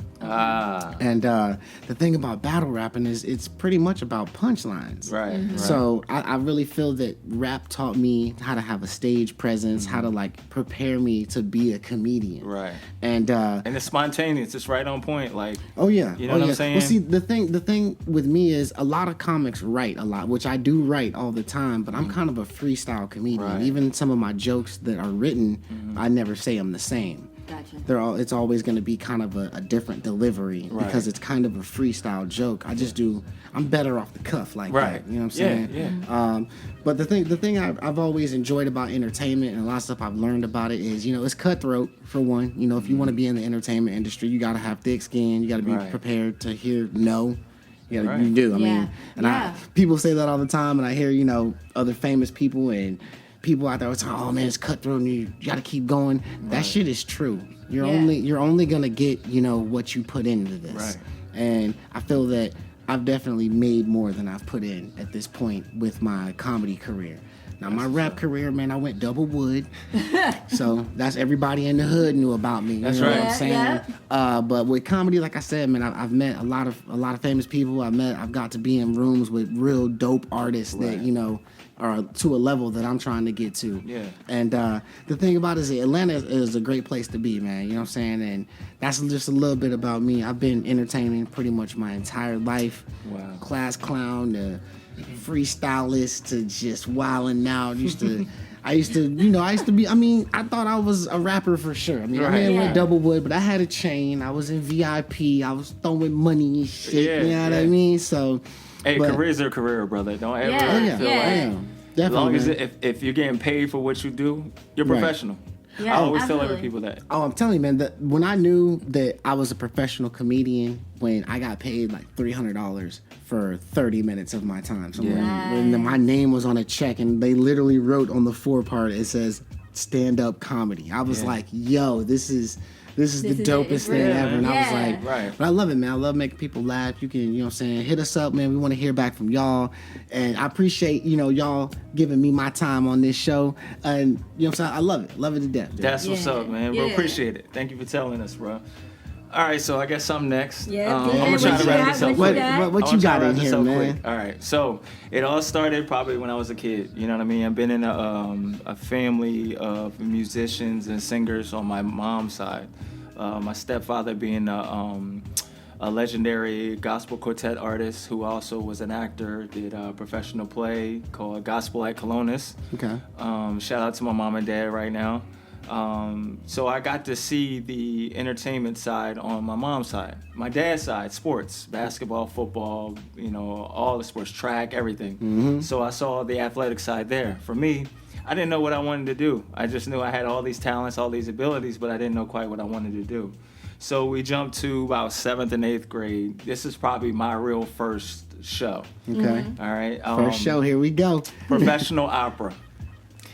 Speaker 4: And the thing about battle rapping is it's pretty much about punchlines.
Speaker 2: Right.
Speaker 4: So I really feel that rap taught me how to have a stage presence, how to like prepare me to be a comedian.
Speaker 2: Right.
Speaker 4: And
Speaker 2: And it's spontaneous. It's right on point. Like,
Speaker 4: oh yeah,
Speaker 2: you know
Speaker 4: oh,
Speaker 2: what I'm
Speaker 4: yeah.
Speaker 2: saying?
Speaker 4: Well, see, the thing with me is a lot of comics write a lot, which I do write all the time. But I'm kind of a freestyle comedian.
Speaker 2: Right.
Speaker 4: Even some of my jokes that are written, I never say them the same.
Speaker 3: Gotcha.
Speaker 4: It's always going to be kind of a different delivery because it's kind of a freestyle joke. I'm better off the cuff like that. You know what I'm saying?
Speaker 2: Yeah.
Speaker 4: But the thing I've always enjoyed about entertainment and a lot of stuff I've learned about it is, it's cutthroat for one. If you want to be in the entertainment industry, you got to have thick skin. You got to be prepared to hear no. You do. I mean, and people say that all the time, and I hear, other famous people and people out there are talking, oh man, it's cutthroat and you got to keep going. That shit is true. You're only going to get, what you put into this.
Speaker 2: Right.
Speaker 4: And I feel that I've definitely made more than I've put in at this point with my comedy career. Now, my rap career, man, I went double wood. So that's everybody in the hood knew about me.
Speaker 2: That's
Speaker 4: you know
Speaker 2: right.
Speaker 4: what I'm saying? But with comedy, like I said, man, I've met a lot of famous people. I've got to be in rooms with real dope artists that, are to a level that I'm trying to get to.
Speaker 2: Yeah.
Speaker 4: And the thing about it is Atlanta is a great place to be, man. You know what I'm saying? And that's just a little bit about me. I've been entertaining pretty much my entire life.
Speaker 2: Wow.
Speaker 4: Class clown to freestylist to just wilding out. I used to be, I thought I was a rapper for sure. I may have went double wood, but I had a chain. I was in VIP. I was throwing money and shit. You know what I mean? So,
Speaker 2: Hey, career's a career, brother. Don't ever
Speaker 3: Yeah.
Speaker 4: oh yeah,
Speaker 2: feel
Speaker 4: I
Speaker 2: like.
Speaker 4: am.
Speaker 2: As
Speaker 4: Definitely.
Speaker 2: long as
Speaker 4: man.
Speaker 2: if you're getting paid for what you do, you're
Speaker 4: Right.
Speaker 2: professional.
Speaker 3: Yeah,
Speaker 2: I always tell
Speaker 3: absolutely.
Speaker 2: every people that.
Speaker 4: Oh, I'm telling you, man, that when I knew that I was a professional comedian, when I got paid like $300 for 30 minutes of my time. So when my name was on a check and they literally wrote on the forepart, it says stand-up comedy. I was like, yo, this is the
Speaker 3: is it.
Speaker 4: dopest
Speaker 3: It's
Speaker 4: thing
Speaker 3: real.
Speaker 4: ever. And I was
Speaker 3: Yeah.
Speaker 4: like,
Speaker 2: Right.
Speaker 4: but I love it, man. I love making people laugh. You can, you know what I'm saying, hit us up, man. We want to hear back from y'all. And I appreciate, y'all giving me my time on this show. And, you know what I'm saying, I love it. Love it to death.
Speaker 2: That's what's
Speaker 3: Yeah.
Speaker 2: up, man. We
Speaker 3: Yeah.
Speaker 2: appreciate it. Thank you for telling us, bro. All right, so I guess I'm next.
Speaker 3: Yeah,
Speaker 2: I'm
Speaker 3: yeah,
Speaker 2: gonna
Speaker 3: what
Speaker 2: try
Speaker 3: you
Speaker 2: to wrap
Speaker 3: got?
Speaker 2: this up
Speaker 3: What you
Speaker 2: quick.
Speaker 3: got?
Speaker 4: What
Speaker 2: I
Speaker 4: you
Speaker 2: wanna try
Speaker 4: got
Speaker 2: to
Speaker 4: in
Speaker 2: wrap this
Speaker 4: here,
Speaker 2: up
Speaker 4: man?
Speaker 2: quick. All right, so it all started probably when I was a kid. You know what I mean? I've been in a family of musicians and singers on my mom's side. My stepfather being a legendary gospel quartet artist who also was an actor, did a professional play called Gospel at Colonus.
Speaker 4: Okay.
Speaker 2: Shout out to my mom and dad right now. So I got to see the entertainment side on my mom's side. My dad's side, sports, basketball, football, all the sports, track, everything. So I saw the athletic side there. For me, I didn't know what I wanted to do. I just knew I had all these talents, all these abilities, but I didn't know quite what I wanted to do. So we jumped to about 7th and 8th grade. This is probably my real first show.
Speaker 4: Okay.
Speaker 2: All right.
Speaker 4: First show, here we go.
Speaker 2: Professional opera.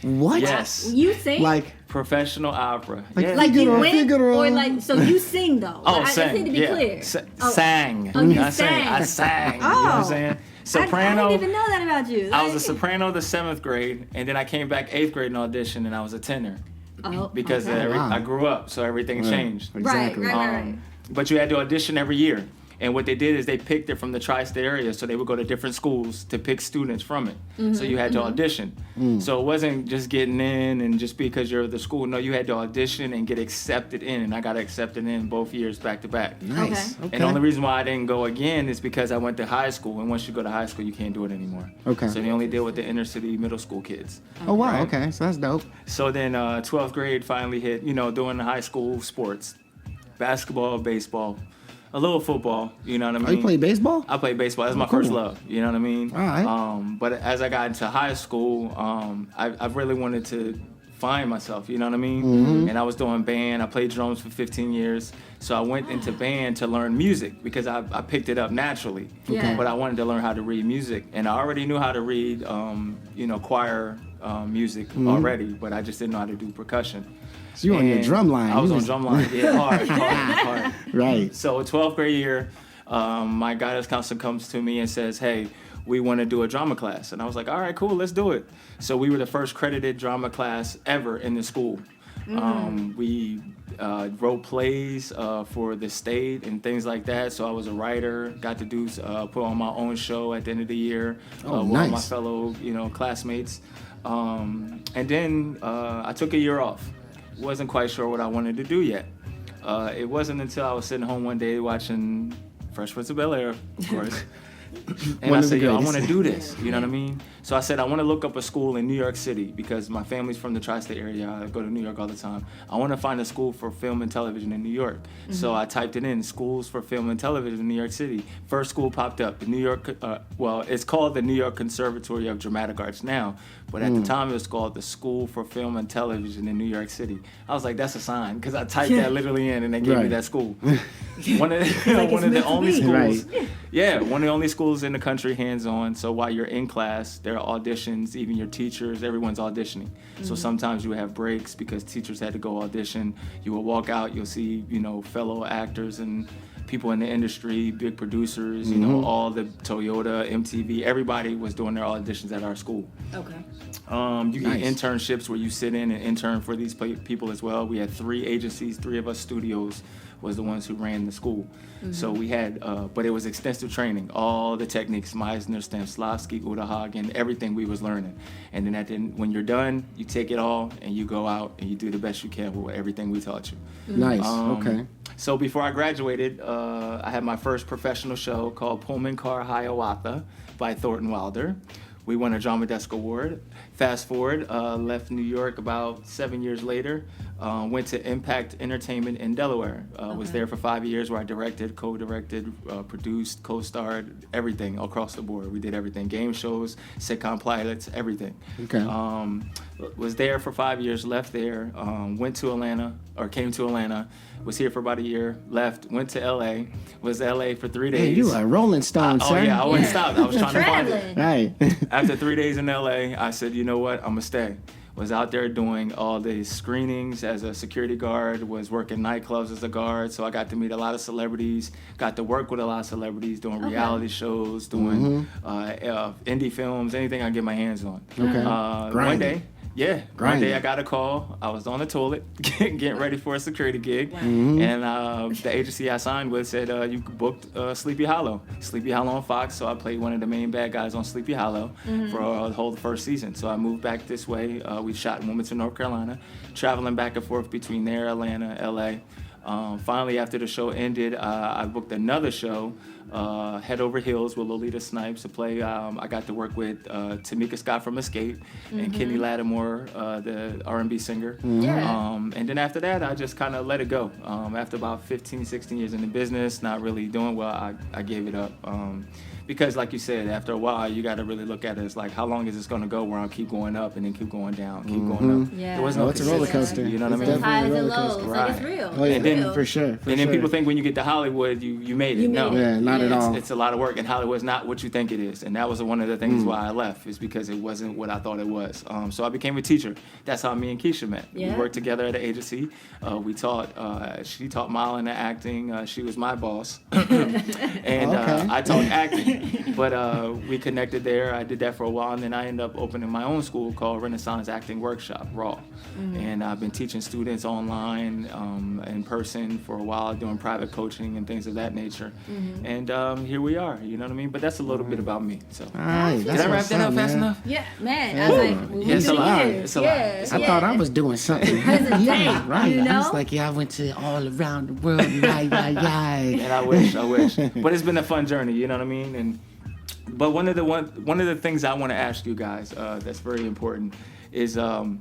Speaker 4: What?
Speaker 2: Yes.
Speaker 3: You sing?
Speaker 4: Like
Speaker 2: professional opera.
Speaker 4: Like
Speaker 3: Like you went,
Speaker 4: Figaro.
Speaker 3: or like so you sing though.
Speaker 2: Oh,
Speaker 3: Like, I
Speaker 2: sang.
Speaker 3: just need to be clear.
Speaker 2: Sang.
Speaker 3: Oh, you
Speaker 2: I
Speaker 3: sang.
Speaker 2: I sang. You know what
Speaker 3: Oh.
Speaker 2: I'm saying?
Speaker 3: I
Speaker 2: Soprano.
Speaker 3: didn't even know that about you.
Speaker 2: I was a
Speaker 3: Like-
Speaker 2: soprano the 7th grade, and then I came back 8th grade and auditioned, and I was a tenor
Speaker 3: Oh,
Speaker 2: because
Speaker 3: okay.
Speaker 4: Wow.
Speaker 2: I grew up, so everything changed.
Speaker 4: Exactly.
Speaker 3: Right.
Speaker 2: But you had to audition every year. And what they did is they picked it from the tri-state area, so they would go to different schools to pick students from it. So you had to audition. So it wasn't just getting in and just because you're the school. No, you had to audition and get accepted in, and I got accepted in both years back to back.
Speaker 4: Nice. Okay.
Speaker 2: And the only reason why I didn't go again is because I went to high school, and once you go to high school, you can't do it anymore.
Speaker 4: Okay.
Speaker 2: So they only deal with the inner city middle school kids.
Speaker 4: Oh wow.
Speaker 2: Right.
Speaker 4: Okay. So that's dope.
Speaker 2: So then 12th grade finally hit, doing the high school sports, basketball, baseball, a little football, you know what I mean?
Speaker 4: Oh, you play baseball?
Speaker 2: I played baseball. That's my
Speaker 4: cool.
Speaker 2: first love, you know what I mean?
Speaker 4: All right.
Speaker 2: But as I got into high school, I really wanted to find myself, you know what I mean?
Speaker 4: Mm-hmm.
Speaker 2: And I was doing band. I played drums for 15 years. So I went into band to learn music because I picked it up naturally.
Speaker 3: Yeah.
Speaker 2: But I wanted to learn how to read music. And I already knew how to read, choir music already, but I just didn't know how to do percussion.
Speaker 4: So you on your
Speaker 2: And
Speaker 4: drum line.
Speaker 2: I was
Speaker 4: You
Speaker 2: on drum line, yeah, hard.
Speaker 4: Right.
Speaker 2: So 12th grade year, my guidance counselor comes to me and says, hey, we want to do a drama class. And I was like, all right, cool, let's do it. So we were the first credited drama class ever in the school. We wrote plays for the state and things like that. So I was a writer, got to do put on my own show at the end of the year with all my
Speaker 4: nice.
Speaker 2: fellow classmates. And then I took a year off. Wasn't quite sure what I wanted to do yet. It wasn't until I was sitting home one day watching Fresh Prince of Bel-Air, of course. And
Speaker 4: One
Speaker 2: I
Speaker 4: of the
Speaker 2: said, yo, I
Speaker 4: greatest.
Speaker 2: want to do this. You know what I mean? So I said, I want to look up a school in New York City because my family's from the tri-state area. I go to New York all the time. I want to find a school for film and television in New York. So I typed it in, schools for film and television in New York City. First school popped up, the New York, it's called the New York Conservatory of Dramatic Arts now. But at the time, it was called the School for Film and Television in New York City. I was like, that's a sign, because I typed that literally in, and they gave me that school. One of the only schools.
Speaker 4: Right.
Speaker 2: Yeah, one of the only schools in the country hands-on. So while you're in class, there are auditions, even your teachers, everyone's auditioning. So sometimes you would have breaks because teachers had to go audition. You will walk out, you'll see, fellow actors and people in the industry, big producers, all the Toyota, MTV, everybody was doing their auditions at our school.
Speaker 3: Okay.
Speaker 2: You get internships where you sit in and intern for these people as well. We had 3 agencies, 3 of us studios was the ones who ran the school. So we had, but it was extensive training, all the techniques, Meisner, Stanislavski, Udahagen, everything we was learning. And then when you're done, you take it all and you go out and you do the best you can with everything we taught you.
Speaker 4: Nice. Okay.
Speaker 2: So before I graduated, I had my first professional show called Pullman Car Hiawatha by Thornton Wilder. We won a Drama Desk Award. Fast forward, left New York about 7 years later, went to Impact Entertainment in Delaware. Was there for 5 years where I directed, co-directed, produced, co-starred, everything across the board. We did everything, game shows, sitcom pilots, everything.
Speaker 4: Okay.
Speaker 2: Was there for 5 years, left there, came to Atlanta, was here for about a year, left, went to LA, was LA for 3 days.
Speaker 4: Hey, you a Rolling Stone, sir.
Speaker 2: Oh yeah, I wouldn't stop. I was trying to find it.
Speaker 3: Traveling.
Speaker 4: Right.
Speaker 2: After 3 days in LA, I said, you know what, I'm gonna stay. Was out there doing all the screenings as a security guard, was working nightclubs as a guard, so I got to meet a lot of celebrities, got to work with a lot of celebrities, doing reality shows, doing indie films, anything I get my hands on.
Speaker 4: Okay.
Speaker 2: One day, one
Speaker 4: Grinding.
Speaker 2: day I got a call. I was on the toilet getting ready for a security gig, and the agency I signed with said, you booked Sleepy Hollow. Sleepy Hollow on Fox, so I played one of the main bad guys on Sleepy Hollow for the whole first season. So I moved back this way. We shot in Wilmington, North Carolina, traveling back and forth between there, Atlanta, LA. Finally, after the show ended, I booked another show, Head Over Heels with Lolita Snipes to play. I got to work with Tamika Scott from Escape and Kenny Lattimore, the R&B singer.
Speaker 3: Yeah.
Speaker 2: And then after that, I just kind of let it go. After about 15, 16 years in the business, not really doing well, I gave it up. because like you said, after a while, you got to really look at it as like, how long is this going to go where I'll keep going up and then keep going down, keep going up.
Speaker 3: Yeah.
Speaker 2: There was no
Speaker 4: it's a roller coaster.
Speaker 2: You know what I
Speaker 3: It's
Speaker 2: mean?
Speaker 3: highs and
Speaker 4: roller
Speaker 3: lows.
Speaker 4: coaster.
Speaker 3: Like, it's
Speaker 2: Right.
Speaker 3: real.
Speaker 4: Oh, yeah,
Speaker 3: It's real.
Speaker 4: for sure.
Speaker 2: And then people think when you get to Hollywood, you made it.
Speaker 3: You
Speaker 2: No,
Speaker 3: made it.
Speaker 4: Yeah, not at all.
Speaker 2: it's a lot of work, and Hollywood's not what you think it is. And that was one of the things why I left, is because it wasn't what I thought it was. So I became a teacher. That's how me and Keshya met.
Speaker 3: Yeah.
Speaker 2: We worked together at the agency. We taught. She taught modeling and acting. She was my boss, and I taught acting. But we connected there. I did that for a while, and then I ended up opening my own school called Renaissance Acting Workshop, Raw. And I've been teaching students online, in person for a while, doing private coaching and things of that nature. And here we are, you know what I mean? But that's a little bit about me. So
Speaker 4: All right,
Speaker 2: did
Speaker 4: that's
Speaker 2: I wrap
Speaker 4: what's
Speaker 2: that up fast
Speaker 4: man.
Speaker 2: enough?
Speaker 3: Yeah, man. I was like, well,
Speaker 2: Yeah, it's a lot.
Speaker 3: years.
Speaker 2: It's a lot.
Speaker 3: Yeah,
Speaker 2: It's a
Speaker 4: I
Speaker 2: lot.
Speaker 4: thought I was doing something.
Speaker 3: It's a
Speaker 4: Yeah,
Speaker 3: date,
Speaker 4: right.
Speaker 3: you know?
Speaker 4: He's like, yeah, I went to all around the world. Yeah.
Speaker 2: And I wish. But it's been a fun journey, you know what I mean? But one of the things I want to ask you guys that's very important is, well,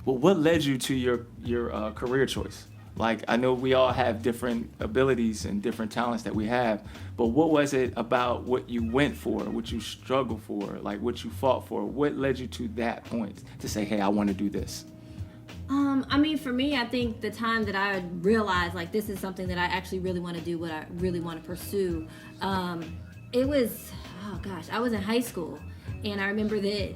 Speaker 2: what led you to your career choice? Like, I know we all have different abilities and different talents that we have, but what was it about what you went for, what you struggled for, like what you fought for? What led you to that point to say, hey, I want to do this?
Speaker 3: I mean, for me, I think the time that I realized, like, this is something that I actually really want to do, what I really want to pursue, it was, oh gosh, I was in high school, and I remember that,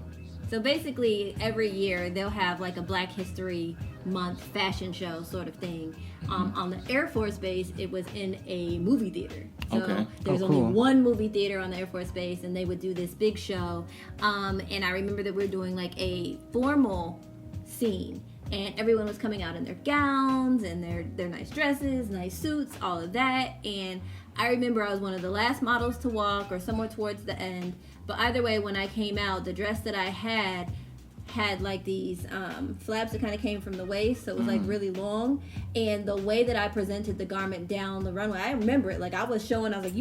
Speaker 3: so basically every year they'll have like a Black History Month fashion show sort of thing. On the Air Force Base, it was in a movie theater. So
Speaker 2: Okay.
Speaker 3: there's
Speaker 4: Oh,
Speaker 3: only
Speaker 4: cool.
Speaker 3: one movie theater on the Air Force Base, and they would do this big show. And I remember that we were doing like a formal scene, and everyone was coming out in their gowns and their nice dresses, nice suits, all of that. And I remember I was one of the last models to walk, or somewhere towards the end. But either way, when I came out, the dress that I had like these flaps that kind of came from the waist, so it was like really long. And the way that I presented the garment down the runway, I remember it. Like, I was showing, I was like,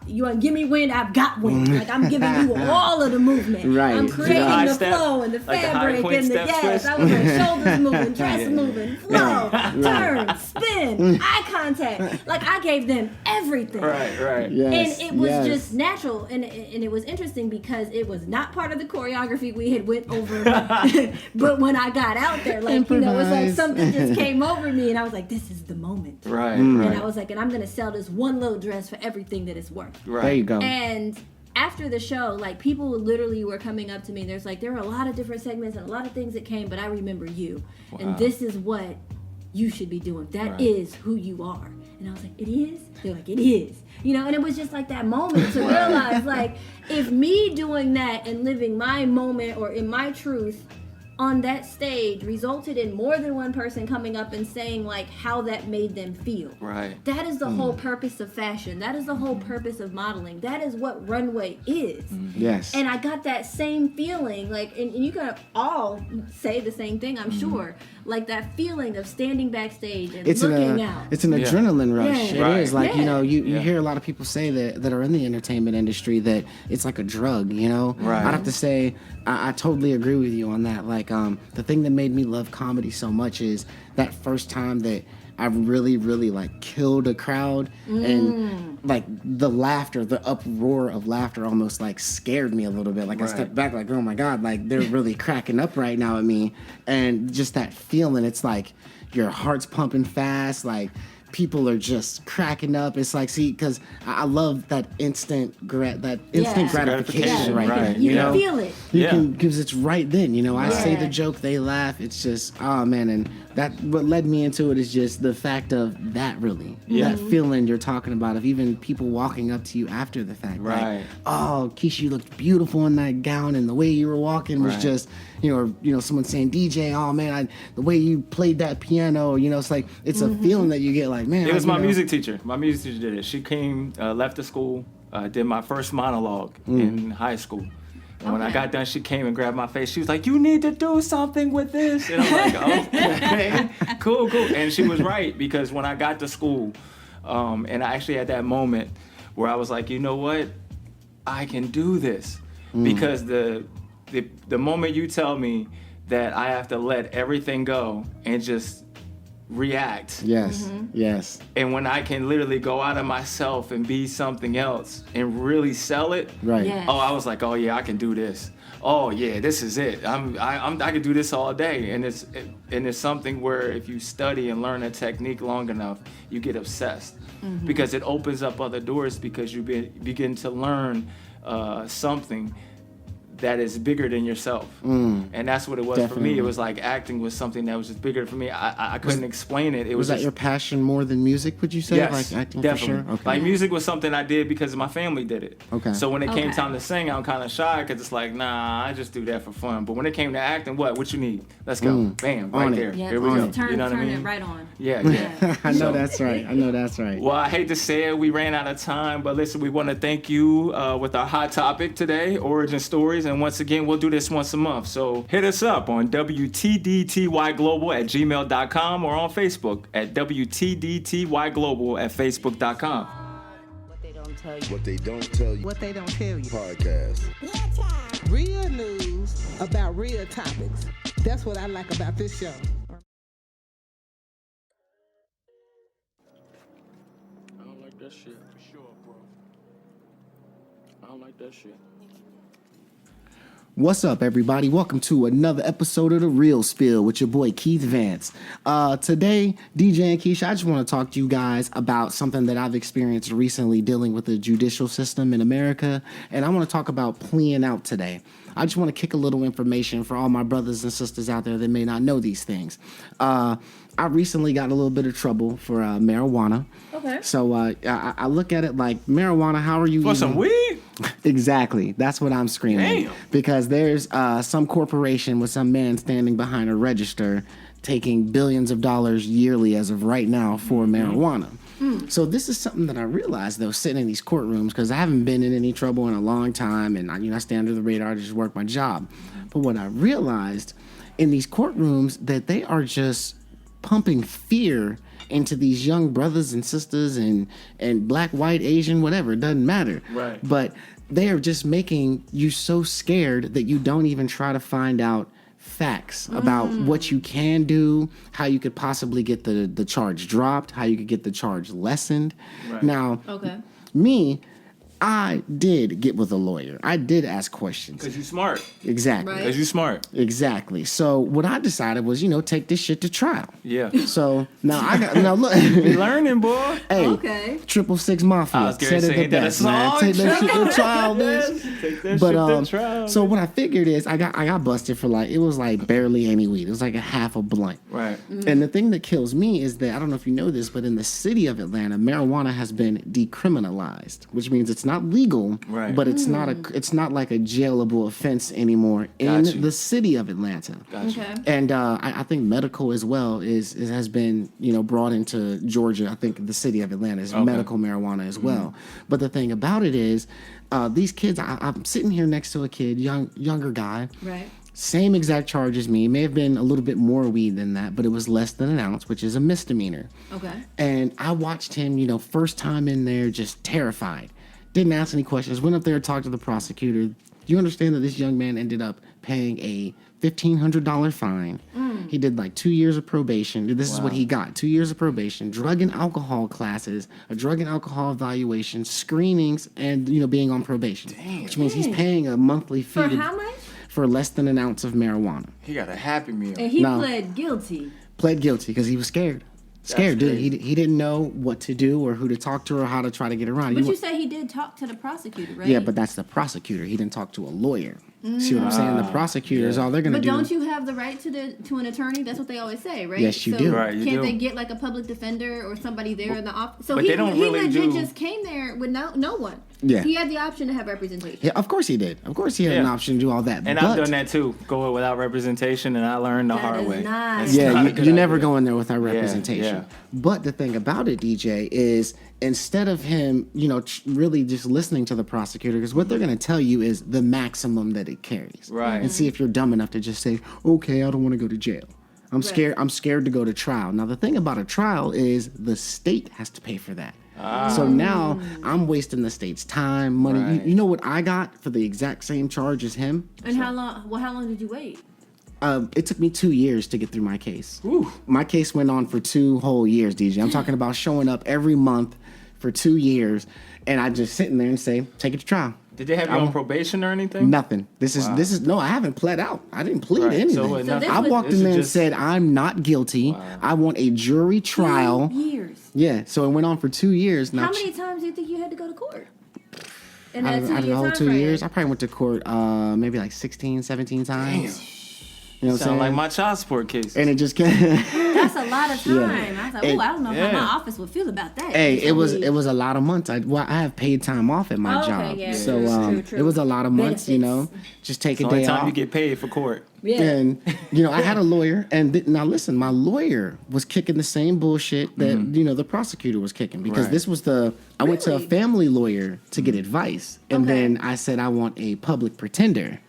Speaker 3: you want to give me wind? I've got wind. Like, I'm giving you all of the movement.
Speaker 4: Right.
Speaker 3: I'm creating
Speaker 2: high
Speaker 3: the
Speaker 2: step,
Speaker 3: flow and the
Speaker 2: like the high
Speaker 3: fabric
Speaker 2: point
Speaker 3: and the
Speaker 2: step twist.
Speaker 3: I was like, shoulders moving, dress moving, flow, turn, spin, eye contact. Like, I gave them everything.
Speaker 2: Right.
Speaker 4: Yes.
Speaker 3: And it was
Speaker 4: yes.
Speaker 3: just natural, and it was interesting because it was not part of the choreography we had went over. But when I got out there, like, you know, it was like
Speaker 4: Improvise.
Speaker 3: something just came over me, and I was like, this is the moment.
Speaker 2: Right.
Speaker 3: And I was like, and I'm gonna sell this one little dress for everything that it's worth.
Speaker 4: There you go.
Speaker 3: And after the show, like, people literally were coming up to me, and there's like, there were a lot of different segments and a lot of things that came, but I remember you, and this is what you should be doing. That is who you are. And I was like, it is? They're like, it is. You know, and it was just like that moment to realize, like, if me doing that and living my moment or in my truth on that stage resulted in more than one person coming up and saying, like, how that made them feel.
Speaker 2: Right.
Speaker 3: That is the whole purpose of fashion. That is the whole purpose of modeling. That is what runway is.
Speaker 4: Yes.
Speaker 3: And I got that same feeling, like, and you can all say the same thing, I'm sure. Like, that feeling of standing backstage and looking out.
Speaker 4: It's an adrenaline rush.
Speaker 3: Yeah.
Speaker 4: It is. Like, you know, you
Speaker 2: Yeah.
Speaker 4: hear a lot of people say that are in the entertainment industry that it's like a drug, you know?
Speaker 2: Right.
Speaker 4: I'd have to say, I totally agree with you on that. Like, the thing that made me love comedy so much is that first time that I really, really, like, killed a crowd, and like the laughter, the uproar of laughter almost like scared me a little bit. Like, I stepped back, like, oh my God, like, they're really cracking up right now at me. And just that feeling, it's like your heart's pumping fast, like people are just cracking up. It's like, see, because I love that instant gratification
Speaker 2: Gratification,
Speaker 4: right there.
Speaker 2: right.
Speaker 3: You
Speaker 4: know?
Speaker 3: can feel it.
Speaker 4: You
Speaker 2: Yeah.
Speaker 4: can, because it's right then, you know. I say
Speaker 3: Yeah.
Speaker 4: the joke, they laugh. It's just, oh man, and that what led me into it is just the fact of that really, that feeling you're talking about of even people walking up to you after the fact,
Speaker 2: Right.
Speaker 4: Like, oh, Keshya, you looked beautiful in that gown, and the way you were walking was
Speaker 2: Right.
Speaker 4: just, or someone saying, DJ, oh man, the way you played that piano, it's like it's a feeling that you get, like, man.
Speaker 2: It was my music teacher. My music teacher did it. She came, left the school, did my first monologue in high school. And when I got done, she came and grabbed my face. She was like, you need to do something with this. And I'm like, okay, cool. And she was right, because when I got to school, and I actually had that moment where I was like, you know what? I can do this. Because the moment you tell me that I have to let everything go and just react.
Speaker 4: Yes. Yes.
Speaker 2: And when I can literally go out of myself and be something else and really sell it,
Speaker 4: Right.
Speaker 3: Yes.
Speaker 2: oh, I was like, oh yeah, I can do this. Oh yeah, this is it. I can do this all day, and it's something where if you study and learn a technique long enough, you get obsessed because it opens up other doors because you begin to learn something that is bigger than yourself. And that's what it was for me. It was like acting was something that was just bigger for me. I couldn't explain it. It
Speaker 4: Was that
Speaker 2: just,
Speaker 4: your passion more than music, would you say?
Speaker 2: yes,
Speaker 4: Like acting
Speaker 2: definitely.
Speaker 4: for sure? Okay.
Speaker 2: Like music was something I did because my family did it.
Speaker 4: Okay.
Speaker 2: So when it came
Speaker 3: Okay.
Speaker 2: time to sing, I'm kind of shy because it's like, nah, I just do that for fun. But when it came to acting, what you need? Let's go. Bam, right
Speaker 4: On it.
Speaker 2: there.
Speaker 3: Yeah,
Speaker 2: Here we go.
Speaker 3: turn,
Speaker 2: You know what I
Speaker 3: turn
Speaker 2: mean?
Speaker 3: it right on.
Speaker 2: Yeah.
Speaker 4: I know
Speaker 2: So-
Speaker 4: that's right. I know that's right.
Speaker 2: Well, I hate to say it, we ran out of time, but listen, we want to thank you with our hot topic today, origin stories, and once again, we'll do this once a month. So hit us up on WTDTYglobal@gmail.com or on Facebook at WTDTYglobal@Facebook.com.
Speaker 5: What they don't tell you.
Speaker 1: What they don't tell you.
Speaker 10: What they don't tell you.
Speaker 1: Podcast.
Speaker 10: Real news about real topics. That's what I like about this show.
Speaker 2: I don't like that shit. For sure, bro. I don't like that shit.
Speaker 4: What's up, everybody? Welcome to another episode of The Real Spill with your boy Keith Vance. Today, DJ and Keshya, I just want to talk to you guys about something that I've experienced recently dealing with the judicial system in America, and I want to talk about pleading out today. I just want to kick a little information for all my brothers and sisters out there that may not know these things. I recently got a little bit of trouble for marijuana.
Speaker 3: Okay.
Speaker 4: So I look at it like, marijuana, how are you
Speaker 2: For some weed?
Speaker 4: Exactly. That's what I'm screaming.
Speaker 2: Damn.
Speaker 4: Because there's some corporation with some man standing behind a register taking billions of dollars yearly as of right now for marijuana. So this is something that I realized, though, sitting in these courtrooms, because I haven't been in any trouble in a long time, and I stay under the radar to just work my job. But what I realized in these courtrooms, that they are just pumping fear into these young brothers and sisters and black, white, Asian, whatever, it doesn't matter.
Speaker 2: Right.
Speaker 4: But they are just making you so scared that you don't even try to find out facts about what you can do, how you could possibly get the charge dropped, how you could get the charge lessened.
Speaker 2: Right.
Speaker 4: Now,
Speaker 3: Okay.
Speaker 4: me, I did get with a lawyer. I did ask questions.
Speaker 2: Because you smart.
Speaker 4: Exactly.
Speaker 3: Right.
Speaker 2: Because you smart.
Speaker 4: Exactly. So what I decided was, take this shit to trial.
Speaker 2: Yeah.
Speaker 4: So now look.
Speaker 2: Be learning, boy.
Speaker 4: Hey,
Speaker 3: Okay.
Speaker 4: 666 Mafia
Speaker 2: I was
Speaker 4: said
Speaker 2: gonna
Speaker 4: it
Speaker 2: say,
Speaker 4: the
Speaker 2: ain't that a
Speaker 4: best, man.
Speaker 2: song?
Speaker 4: Take that shit to trial,
Speaker 2: Yes,
Speaker 4: bitch.
Speaker 2: take that
Speaker 4: But
Speaker 2: shit to trial.
Speaker 4: so what I figured is I got busted for it was like barely any weed. It was like a half a blunt.
Speaker 2: Right.
Speaker 4: And the thing that kills me is that I don't know if you know this, but in the city of Atlanta, marijuana has been decriminalized, which means it's not legal,
Speaker 2: Right.
Speaker 4: but it's not like a jailable offense anymore in
Speaker 2: Got you.
Speaker 4: the city of Atlanta.
Speaker 2: Gotcha.
Speaker 3: Okay.
Speaker 4: And I think medical as well has been brought into Georgia. I think the city of Atlanta is medical marijuana as well. But the thing about it is, these kids. I'm sitting here next to a kid, younger guy,
Speaker 3: Right.
Speaker 4: same exact charge as me. May have been a little bit more weed than that, but it was less than an ounce, which is a misdemeanor.
Speaker 3: Okay.
Speaker 4: And I watched him, first time in there, just terrified. Didn't ask any questions. Went up there, talked to the prosecutor. Do you understand that this young man ended up paying a $1,500 fine? He did like 2 years of probation. This is what he got: 2 years of probation, drug and alcohol classes, a drug and alcohol evaluation, screenings, and being on probation. Which means he's paying a monthly fee
Speaker 3: For how much?
Speaker 4: for less than an ounce of marijuana.
Speaker 2: He got a Happy Meal.
Speaker 3: And he
Speaker 4: No.
Speaker 3: pled guilty.
Speaker 4: Pled guilty because he was scared. Scared, dude.
Speaker 2: crazy.
Speaker 4: He didn't know what to do or who to talk to or how to try to get around.
Speaker 3: But you say he did talk to the prosecutor, right?
Speaker 4: Yeah, but that's the prosecutor. He didn't talk to a lawyer. See what I'm saying? The prosecutors, all they're gonna
Speaker 3: But
Speaker 4: do.
Speaker 3: don't you have the right to an attorney? That's what they always say, right?
Speaker 4: Yes, you
Speaker 3: so
Speaker 4: do.
Speaker 2: Right, you
Speaker 3: can't
Speaker 2: do.
Speaker 3: they get like a public defender or somebody there in the office? So
Speaker 2: but
Speaker 3: he
Speaker 2: they don't
Speaker 3: he
Speaker 2: really
Speaker 3: legit
Speaker 2: do-
Speaker 3: just came there with no one.
Speaker 4: Yeah.
Speaker 3: He had the option to have representation.
Speaker 4: Yeah, of course he did. Of course he had an
Speaker 2: Yeah.
Speaker 4: option to do all that.
Speaker 2: And
Speaker 4: but,
Speaker 2: I've done that too. Go without representation, and I learned the
Speaker 3: That
Speaker 2: hard
Speaker 3: is
Speaker 2: way.
Speaker 3: not-
Speaker 2: That's
Speaker 4: Yeah,
Speaker 2: not a
Speaker 4: you
Speaker 2: good
Speaker 4: never
Speaker 2: idea.
Speaker 4: go in there without representation.
Speaker 2: yeah.
Speaker 4: But the thing about it, DJ, is instead of him, really just listening to the prosecutor, because what they're going to tell you is the maximum that it carries.
Speaker 2: Right.
Speaker 4: And see if you're dumb enough to just say, okay, I don't want to go to jail. I'm scared. I'm scared to go to trial. Now, the thing about a trial is the state has to pay for that. So now I'm wasting the state's time, money.
Speaker 2: Right.
Speaker 4: You know what I got for the exact same charge as him?
Speaker 3: And how long? Well, how long did you wait?
Speaker 4: It took me 2 years to get through my case.
Speaker 2: Ooh.
Speaker 4: My case went on for 2 whole years, DJ. I'm talking about showing up every month for 2 years, and I just sitting there and say, take it to trial.
Speaker 2: Did they have you on probation or anything?
Speaker 4: Nothing. This is no. I haven't pled out. I didn't plead anything.
Speaker 2: So
Speaker 4: I walked in there and said, I'm not guilty.
Speaker 2: Wow.
Speaker 4: I want a jury trial.
Speaker 3: 2 years.
Speaker 4: Yeah. So it went on for 2 years. Now,
Speaker 3: How many times do you think you had to go to court? In
Speaker 4: out
Speaker 3: that
Speaker 4: of
Speaker 3: 2
Speaker 4: the
Speaker 3: year
Speaker 4: whole
Speaker 3: time
Speaker 4: 2
Speaker 3: frame?
Speaker 4: years, I probably went to court maybe like 16, 17 times. You know what I'm
Speaker 2: Sound
Speaker 4: saying?
Speaker 2: like my child support case.
Speaker 4: And it just can't.
Speaker 3: That's a lot of time.
Speaker 4: Yeah.
Speaker 3: I was like, oh, I don't know how my office would feel about that.
Speaker 4: Hey, it was a lot of months. I have paid time off at my job,
Speaker 3: yeah,
Speaker 4: so
Speaker 3: true.
Speaker 4: it was a lot of months.
Speaker 3: Benefits.
Speaker 4: You know, just take
Speaker 2: It's
Speaker 4: a
Speaker 2: the only
Speaker 4: day
Speaker 2: time
Speaker 4: off.
Speaker 2: you get paid for court.
Speaker 3: Yeah.
Speaker 4: And I had a lawyer, and now listen, my lawyer was kicking the same bullshit that the prosecutor was kicking, because
Speaker 2: Right.
Speaker 4: this was I went to a family lawyer to get advice, and then I said I want a public pretender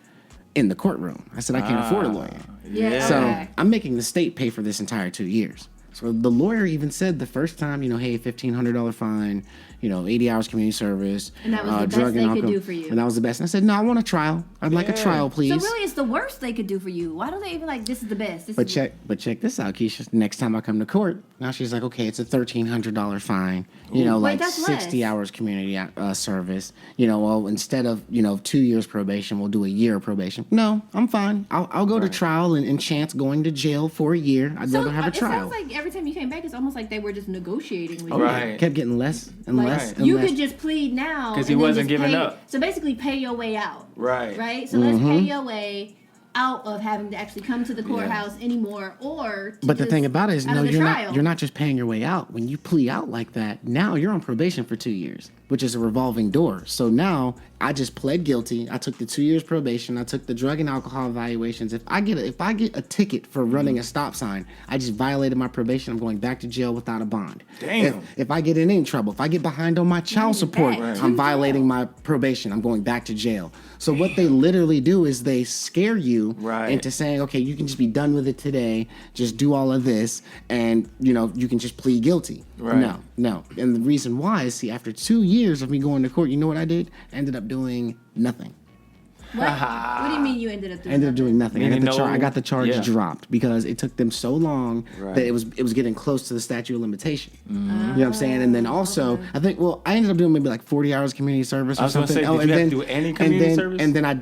Speaker 4: in the courtroom. I said I can't afford a lawyer.
Speaker 3: Yeah.
Speaker 4: So
Speaker 3: Okay.
Speaker 4: I'm making the state pay for this entire 2 years. So the lawyer even said the first time, hey, $1,500 fine, 80 hours community service,
Speaker 3: And that was the best
Speaker 4: drug
Speaker 3: they
Speaker 4: and
Speaker 3: could
Speaker 4: alcohol.
Speaker 3: do for you.
Speaker 4: And that was the best. And I said, no, I want a trial. I'd like a trial, please.
Speaker 3: So really, it's the worst they could do for you. Why don't they even this is the best? This
Speaker 4: But
Speaker 3: is
Speaker 4: check this out, Keshya. Next time I come to court, now she's like, okay, it's a $1,300 fine. Like
Speaker 3: that's
Speaker 4: 60
Speaker 3: less.
Speaker 4: hours community service. Well, instead of 2 years probation, we'll do a year of probation. No, I'm fine. I'll go to trial and chance going to jail for a year. I'd rather have a trial.
Speaker 3: It sounds like every time you came back, it's almost like they were just negotiating with
Speaker 2: Right.
Speaker 3: you.
Speaker 4: Kept getting less and less and
Speaker 3: You
Speaker 4: less.
Speaker 3: could just plead now
Speaker 2: 'Cause he
Speaker 3: and then
Speaker 2: wasn't
Speaker 3: just
Speaker 2: giving
Speaker 3: pay-
Speaker 2: up.
Speaker 3: So basically, pay your way out.
Speaker 2: Right.
Speaker 3: Right. So let's pay your way out of having to actually come to the courthouse anymore, or.
Speaker 4: But the thing about it is,
Speaker 3: out
Speaker 4: no,
Speaker 3: of the trial.
Speaker 4: you're not just paying your way out. When you plea out like that, now you're on probation for 2 years, which is a revolving door. So now I just pled guilty. I took the 2 years probation. I took the drug and alcohol evaluations. If I get a ticket for running a stop sign, I just violated my probation. I'm going back to jail without a bond.
Speaker 2: Damn.
Speaker 4: If I get in any trouble, if I get behind on my child support, I'm violating my probation. I'm going back to jail. So what they literally do is they scare you into saying, okay, you can just be done with it today. Just do all of this, and you can just plead guilty.
Speaker 2: Right.
Speaker 4: No. And the reason why is, see, after 2 years of me going to court, you know what I did? I ended up doing nothing.
Speaker 3: What do you mean you ended up doing?
Speaker 4: I ended up doing nothing. I got the charge
Speaker 2: Yeah.
Speaker 4: dropped because it took them so long that it was getting close to the statute of limitation. You know what I'm saying? And then also, I ended up doing maybe like 40 hours community service or
Speaker 2: I was gonna
Speaker 4: something.
Speaker 2: say, did you have to do any community service?
Speaker 4: And then I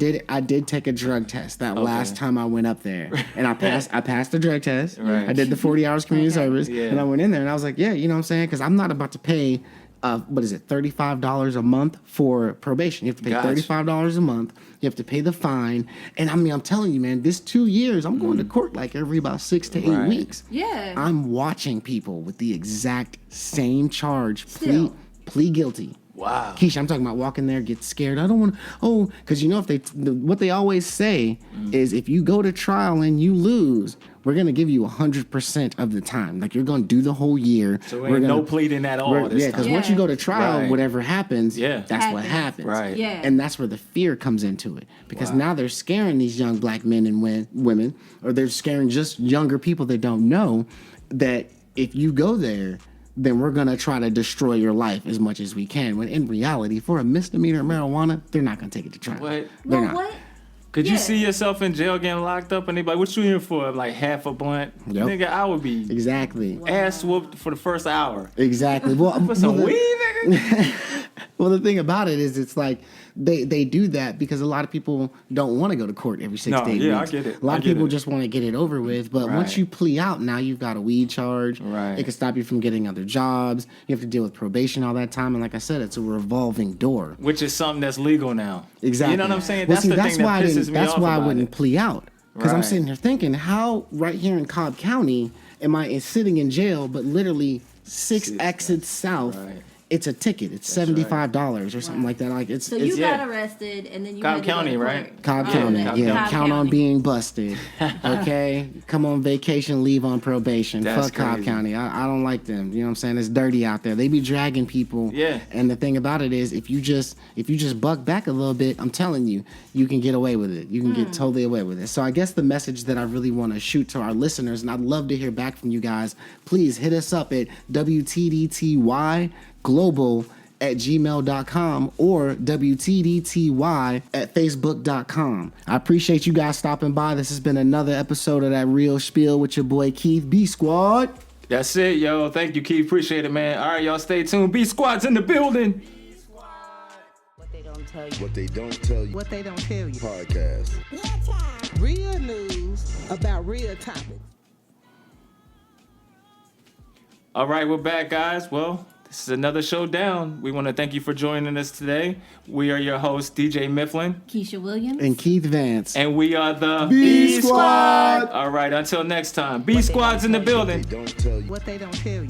Speaker 4: did take a drug test that last time I went up there, and I passed the drug test.
Speaker 2: Right.
Speaker 4: I did the 40 hours community service,
Speaker 2: Yeah.
Speaker 4: and I went in there and I was like, yeah, you know what I'm saying? Because I'm not about to pay. What is it? $35 a month for probation. You have to pay $35 a month. You have to pay the fine. And I'm telling you, man, this 2 years, I'm going to court like every about 6 to 8 weeks.
Speaker 3: Yeah.
Speaker 4: I'm watching people with the exact same charge
Speaker 3: Still.
Speaker 4: plead guilty.
Speaker 2: Wow.
Speaker 4: Keshya, I'm talking about walking there, get scared. I don't want to. Because what they always say is, if you go to trial and you lose, we're gonna give you 100% of the time. Like, you're gonna do the whole year.
Speaker 2: So ain't no pleading at all.
Speaker 4: Yeah, because once you go to trial,
Speaker 2: Right.
Speaker 4: whatever happens, that's what happens.
Speaker 2: Right.
Speaker 3: Yeah.
Speaker 4: And that's where the fear comes into it, because now they're scaring these young black men and women, or they're scaring just younger people that don't know that if you go there, then we're gonna try to destroy your life as much as we can. When in reality, for a misdemeanor marijuana, they're not gonna take it to trial.
Speaker 2: What?
Speaker 4: They're not.
Speaker 3: What?
Speaker 2: Could you see yourself in jail getting locked up and they be like, what you here for? Like half a blunt?
Speaker 4: Yep.
Speaker 2: Nigga, I would be
Speaker 4: Exactly.
Speaker 2: ass whooped for the first hour.
Speaker 4: Exactly. Well,
Speaker 2: For some weed, nigga?
Speaker 4: Well, the thing about it is, it's like they do that because a lot of people don't want to go to court every 6 to 8
Speaker 2: I
Speaker 4: weeks.
Speaker 2: get it.
Speaker 4: A lot
Speaker 2: I
Speaker 4: of
Speaker 2: get
Speaker 4: people
Speaker 2: it.
Speaker 4: just want to get it over with. But once
Speaker 2: Right.
Speaker 4: you plea out, now you've got a weed charge.
Speaker 2: Right.
Speaker 4: It can stop you from getting other jobs. You have to deal with probation all that time. And like I said, it's a revolving door.
Speaker 2: Which is something that's legal now.
Speaker 4: Exactly.
Speaker 2: You know what I'm saying?
Speaker 4: Well,
Speaker 2: That's
Speaker 4: see,
Speaker 2: the
Speaker 4: that's
Speaker 2: thing
Speaker 4: why
Speaker 2: that pisses me
Speaker 4: that's
Speaker 2: off
Speaker 4: why I
Speaker 2: about
Speaker 4: wouldn't
Speaker 2: it.
Speaker 4: plea out, because I'm
Speaker 2: Right.
Speaker 4: sitting here thinking, how right here in Cobb County am I sitting in jail, but literally 6 exits south.
Speaker 2: Right.
Speaker 4: It's a ticket. It's $75 or something like that. Like
Speaker 3: So you got arrested, and then you
Speaker 2: Cobb
Speaker 3: had to
Speaker 2: County,
Speaker 3: go to
Speaker 2: right?
Speaker 3: court.
Speaker 4: Cobb
Speaker 3: Oh,
Speaker 4: County,
Speaker 3: okay.
Speaker 4: yeah.
Speaker 3: Cobb
Speaker 4: Count on
Speaker 3: County.
Speaker 4: being busted. Okay, come on vacation, leave on probation.
Speaker 2: That's
Speaker 4: Fuck Cobb
Speaker 2: crazy.
Speaker 4: County. I don't like them. You know what I'm saying? It's dirty out there. They be dragging people.
Speaker 2: Yeah.
Speaker 4: And the thing about it is, if you just buck back a little bit, I'm telling you, you can get away with it. You can get totally away with it. So I guess the message that I really want to shoot to our listeners, and I'd love to hear back from you guys, please hit us up at WTDTY Global wtdty@gmail.com or wtdty@facebook.com. I appreciate you guys stopping by. This has been another episode of That Real Spiel with your boy Keith. B Squad.
Speaker 2: That's it, yo. Thank you, Keith. Appreciate it, man. All right, y'all stay tuned. B Squad's in the building.
Speaker 5: What they don't tell you.
Speaker 1: What they don't tell you.
Speaker 10: What they don't tell you.
Speaker 1: Podcast.
Speaker 10: Real news about real topics.
Speaker 2: All right, we're back, guys. Well, this is another showdown. We want to thank you for joining us today. We are your hosts, DJ Mifflin.
Speaker 3: Keshya Williams.
Speaker 4: And Keith Vance.
Speaker 2: And we are the
Speaker 4: B Squad.
Speaker 2: All right, until next time. B Squad's in the building.
Speaker 1: They don't tell you.
Speaker 10: What they don't tell you.